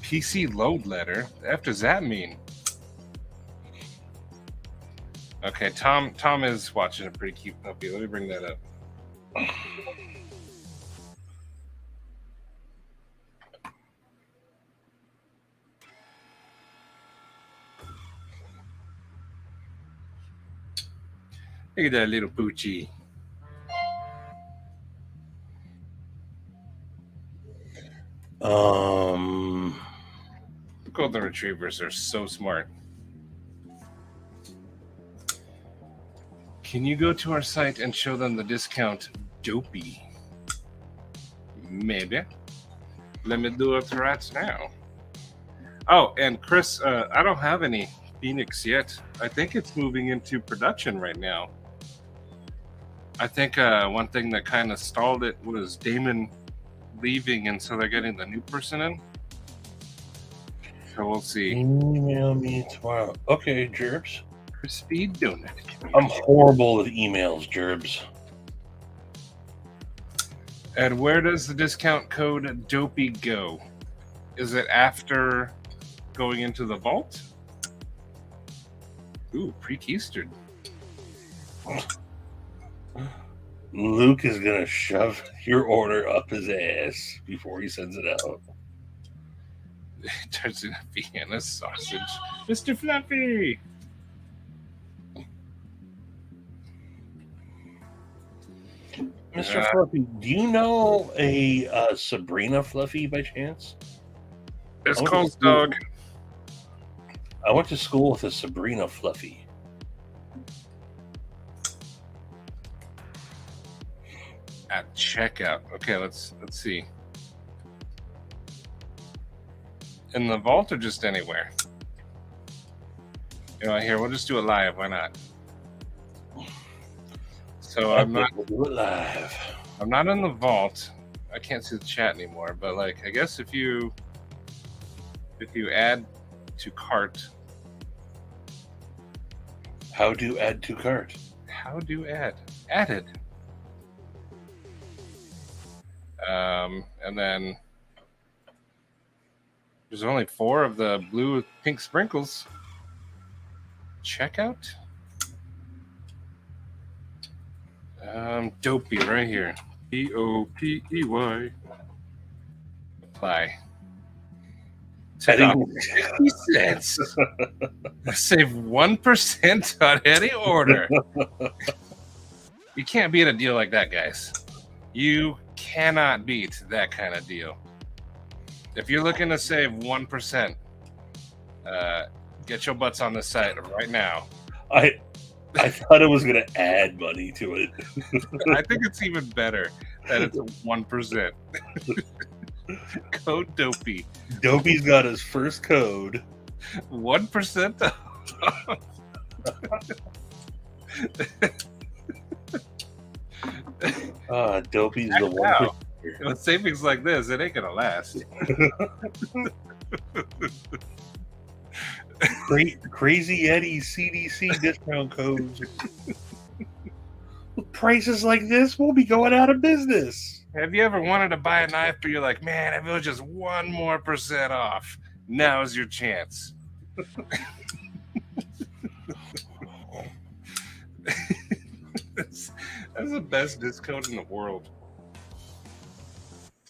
PC load letter. What the F does that mean? Okay, Tom is watching a pretty cute puppy. Let me bring that up. Look at that little poochie. Golden retrievers are so smart. Can you go to our site and show them the discount Dopey? Maybe. Let me do it right now. Oh, and Chris, I don't have any Phoenix yet. I think it's moving into production right now. I think one thing that kind of stalled it was Damon leaving, and so they're getting the new person in. So we'll see. Email me tomorrow. Okay, Gerbs. Crispy donut. I'm horrible with emails, Gerbs. And where does the discount code Dopey go? Is it after going into the vault? Ooh, pre-keistered. Luke is gonna shove your order up his ass before he sends it out. It turns into Vienna sausage. Mr. Fluffy! Mr. Fluffy, do you know a Sabrina Fluffy by chance? It's called Dog. I went to school with a Sabrina Fluffy. At checkout. Okay, let's see. In the vault or just anywhere? You know, here, we'll just do it live. Why not? So I'm not in the vault. I can't see the chat anymore, but like I guess if you add to cart. How do add to cart? How do add? Added. And then there's only 4 of the blue with pink sprinkles. Checkout. Dopey right here. Dopey. Apply. Took off 50 cents. Save 1% on any order. You can't beat a deal like that, guys. You cannot beat that kind of deal. If you're looking to save 1%, get your butts on the site right now. I thought it was going to add money to it. I think it's even better that it's 1%. Code Dopey. Dopey's got his first code. 1% off. Dopey's the one. With savings like this, it ain't gonna last. Crazy Eddie CDC discount codes. With prices like this, we'll be going out of business. Have you ever wanted to buy a knife, but you're like, man, if it was just 1% more off, now's your chance. That's the best discount in the world.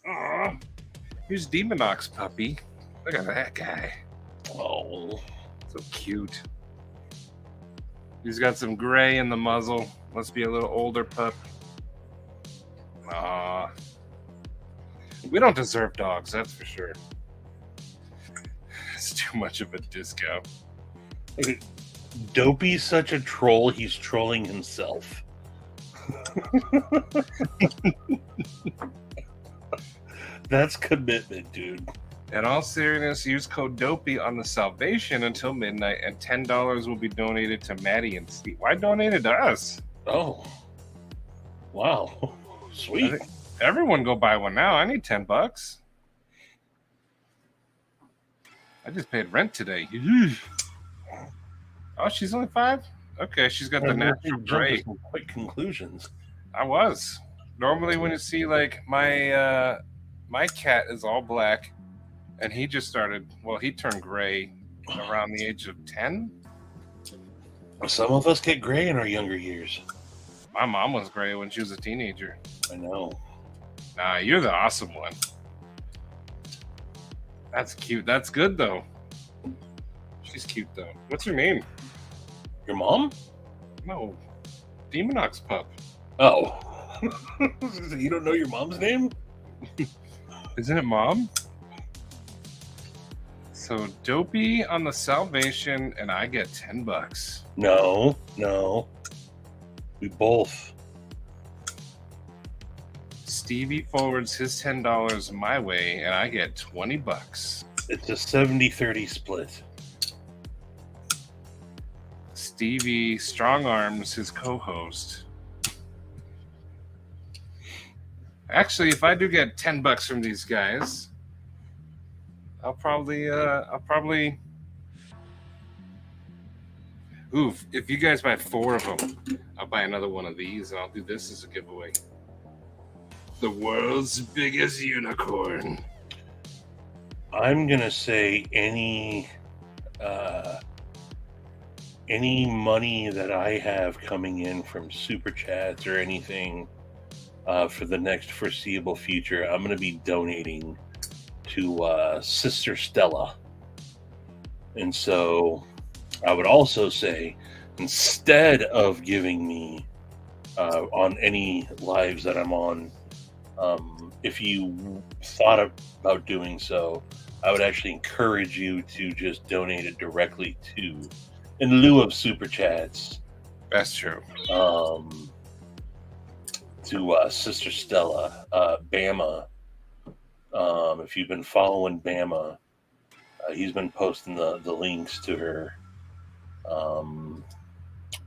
Aw, here's Demonox puppy. Look at that guy. Oh, so cute. He's got some gray in the muzzle. Must be a little older pup. Aw. We don't deserve dogs, that's for sure. It's too much of a discount. Dopey's such a troll, he's trolling himself. That's commitment, dude. In all seriousness, use code Dopey on the Salvation until midnight, and $10 will be donated to Maddie and Steve. Why donated to us? Oh, wow, sweet. Everyone go buy one now. I need $10. I just paid rent today. Oh, she's only 5? Okay, she's got the natural gray. Quick conclusions. I was. Normally when you see like my cat is all black and he just started, well, he turned gray around the age of 10. Some of us get gray in our younger years. My mom was gray when she was a teenager. I know. Nah, you're the awesome one. That's cute. That's good though. She's cute though. What's her name? Your mom? No. Demonox pup. Oh. You don't know your mom's name? Isn't it Mom? So Dopey on the Salvation, and I get $10. No. We both. Stevie forwards his $10 my way, and I get $20. It's a 70-30 split. Stevie strong arms his co-host. Actually, if I do get $10 from these guys, I'll probably oof, if you guys buy 4 of them, I'll buy another one of these and I'll do this as a giveaway. The world's biggest unicorn. I'm gonna say any money that I have coming in from super chats or anything for the next foreseeable future, I'm going to be donating to Sister Stella. And so I would also say, instead of giving me on any lives that I'm on. If you thought about doing so, I would actually encourage you to just donate it directly in lieu of super chats. That's true. To Sister Stella, Bama. If you've been following Bama, he's been posting the links to her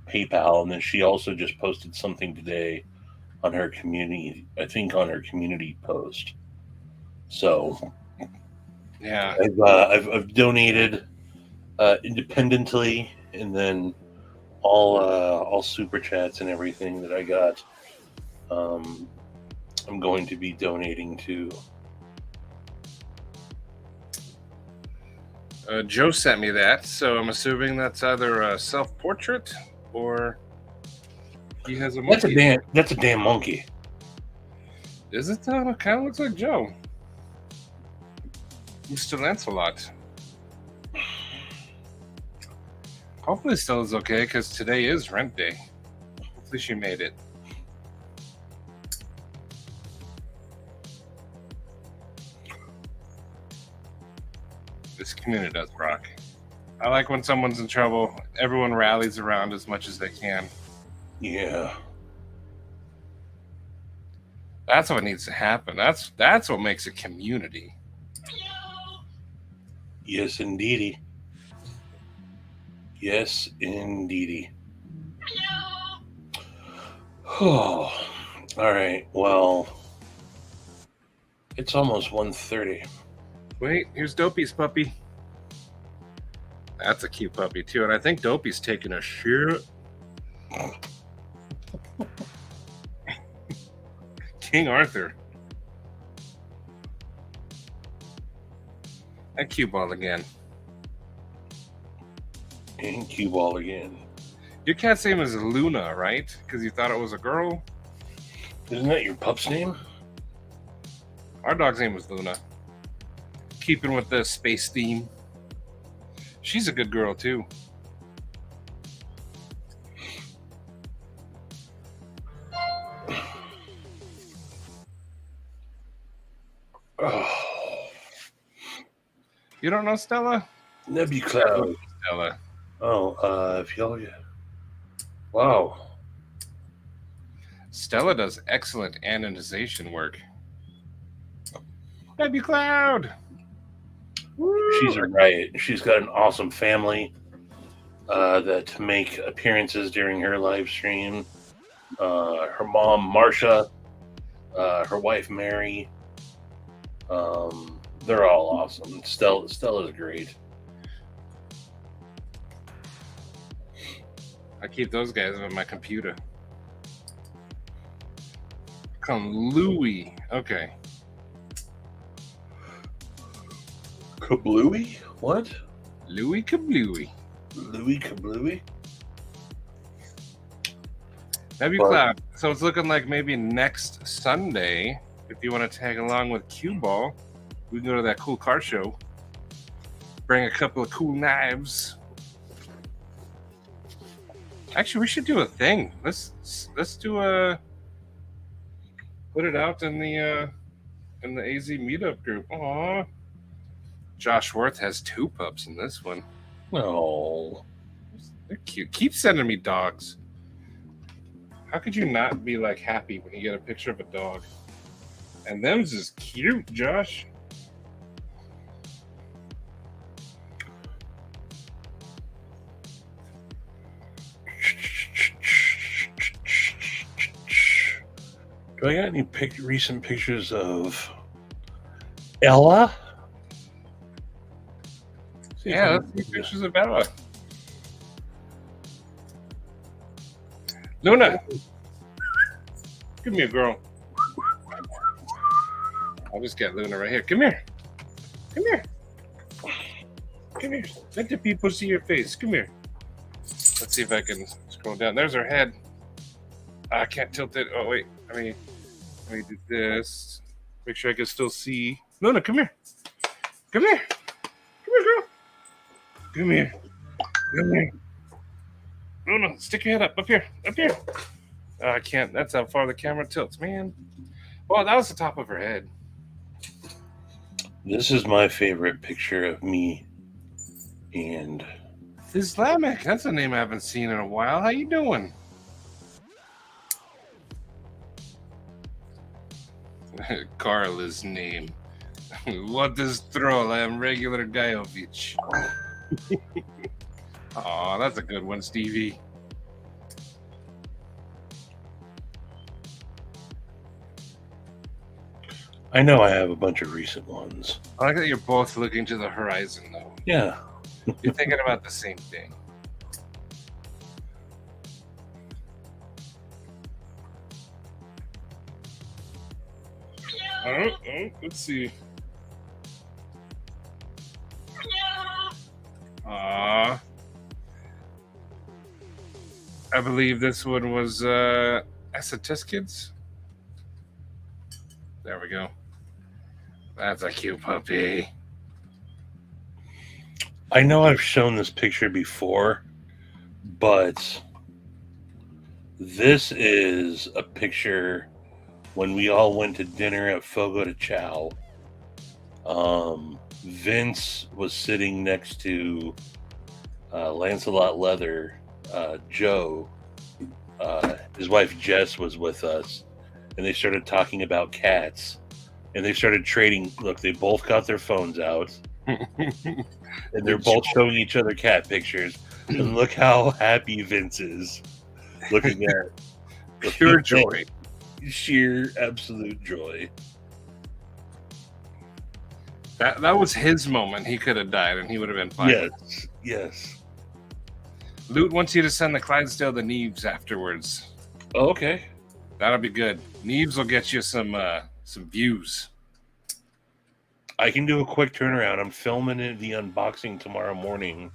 PayPal, and then she also just posted something today on her community. I think on her community post. So, yeah, I've donated independently, and then all super chats and everything that I got. I'm going to be donating to. Joe sent me that, so I'm assuming that's either a self-portrait or he has a monkey. That's a damn monkey. Is it though? It kind of looks like Joe. Mr. Lancelot. Hopefully Stella's okay, because today is rent day. Hopefully she made it. This community does rock. I like when someone's in trouble, everyone rallies around as much as they can. Yeah. That's what needs to happen. That's what makes a community. Yes, indeedy. Yes, indeedy. Oh, all right. Well, it's almost 1:30. Wait, here's Dopey's puppy. That's a cute puppy too, and I think Dopey's taking a shit. King Arthur. That cue ball again. And cue ball again. Your cat's name is Luna, right? Because you thought it was a girl? Isn't that your pup's name? Our dog's name was Luna. Keeping with the space theme. She's a good girl, too. Oh. You don't know Stella? Nebucloud. Stella. Oh, if y'all... Wow. Stella does excellent anonymization work. Nebucloud! She's a riot. She's got an awesome family that make appearances during her live stream. Her mom, Marsha, her wife, Mary. They're all awesome. Stella's great. I keep those guys on my computer. Come Louie. Okay. Kablooey? What? Louie Kablooey. Louie Kablooey? Nebucloud. So it's looking like maybe next Sunday, if you want to tag along with Cue Ball, we can go to that cool car show. Bring a couple of cool knives. Actually, we should do a thing. Let's do a put it out in the AZ meetup group. Aww. Josh Worth has 2 pups in this one. Oh, They're cute. Keep sending me dogs. How could you not be like happy when you get a picture of a dog? And them's is cute, Josh. do I got any recent pictures of Ella? Yeah, let's see pictures of Bella. Luna! Come here, girl. I'll just get Luna right here. Come here. Come here. Come here. Let the people see your face. Come here. Let's see if I can scroll down. There's her head. I can't tilt it. Oh, wait. Let me do this. Make sure I can still see. Luna, come here. Come here. Come here, girl. Come here. Come here. Luna, stick your head up. Up here. Up here. I can't. That's how far the camera tilts, man. Well, that was the top of her head. This is my favorite picture of me. And Islamic. That's a name I haven't seen in a while. How you doing? Carla's name. What is troll? I am regular Gajovich. Aw, that's a good one, Stevie. I know I have a bunch of recent ones. I like that you're both looking to the horizon, though. Yeah. You're thinking about the same thing. Let's see. I believe this one was Esotis Kids. There we go. That's a cute puppy. I know I've shown this picture before, but this is a picture when we all went to dinner at Fogo de Chao. Vince was sitting next to Lancelot Leather. Joe, his wife Jess was with us, and they started talking about cats, and they started trading. Look, they both got their phones out, and they're both showing each other cat pictures. And look how happy Vince is looking at pure joy, sheer absolute joy. That was his moment. He could have died, and he would have been fine. Yes. Loot wants you to send the Clydesdale to Neves afterwards. Oh, okay. That'll be good. Neves will get you some views. I can do a quick turnaround. I'm filming the unboxing tomorrow morning,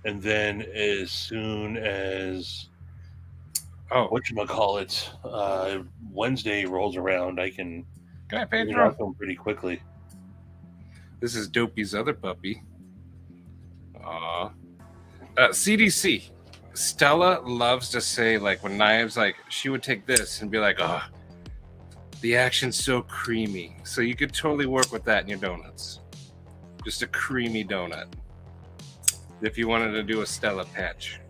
and then as soon as whatchamacallit, Wednesday rolls around, I can I get off them pretty quickly. This is Dopey's other puppy. CDC. Stella loves to say, like, when Knives, like, she would take this and be like, oh, the action's so creamy. So you could totally work with that in your donuts. Just a creamy donut. If you wanted to do a Stella patch.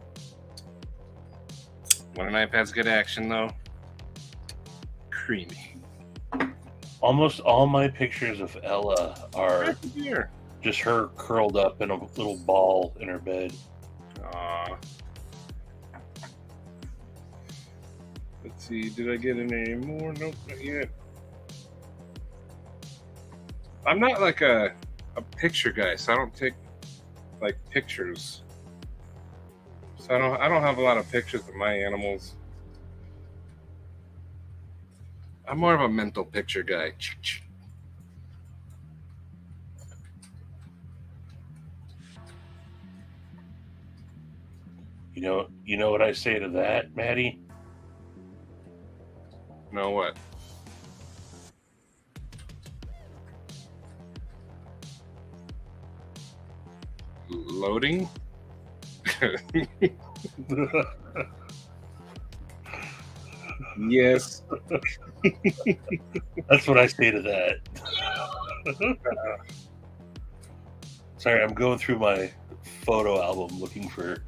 When a knife has good action, though, creamy. Almost all my pictures of Ella are just her curled up in a little ball in her bed. Aww. Let's see, did I get any more? Nope, not yet. I'm not like a picture guy, so I don't take like pictures. So I don't have a lot of pictures of my animals. I'm more of a mental picture guy. You know what I say to that, Maddie? Know what? Loading? Yes. That's what I say to that. Sorry, I'm going through my photo album looking for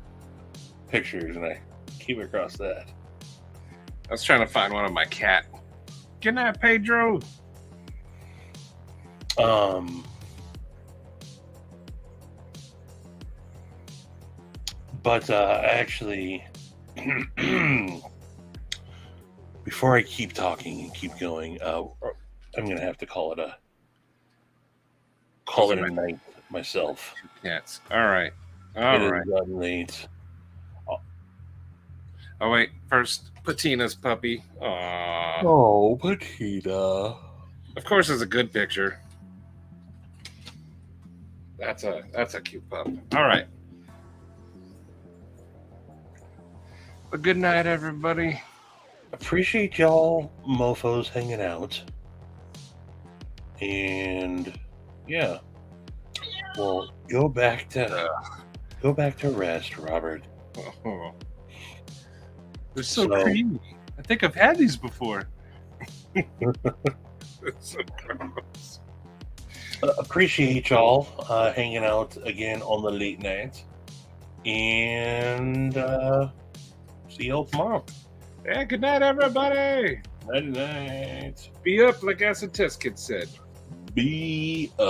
pictures, and I came across that. I was trying to find one of my cat. Good night, Pedro. But actually, before I keep talking and keep going, I'm gonna have to call it a night myself. Cats. All right. It is late. Oh wait, first Patina's puppy. Aww. Oh, Patina. Of course, it's a good picture. That's a cute pup. All right. Well, good night, everybody. Appreciate y'all mofos hanging out. And yeah. Well, go back to rest, Robert. Oh. They're so creamy. I think I've had these before. It's so gross. Appreciate y'all hanging out again on the late night. And see y'all tomorrow. Yeah, good night, everybody. Night night. Be up, like Acid Test Kid said. Be up.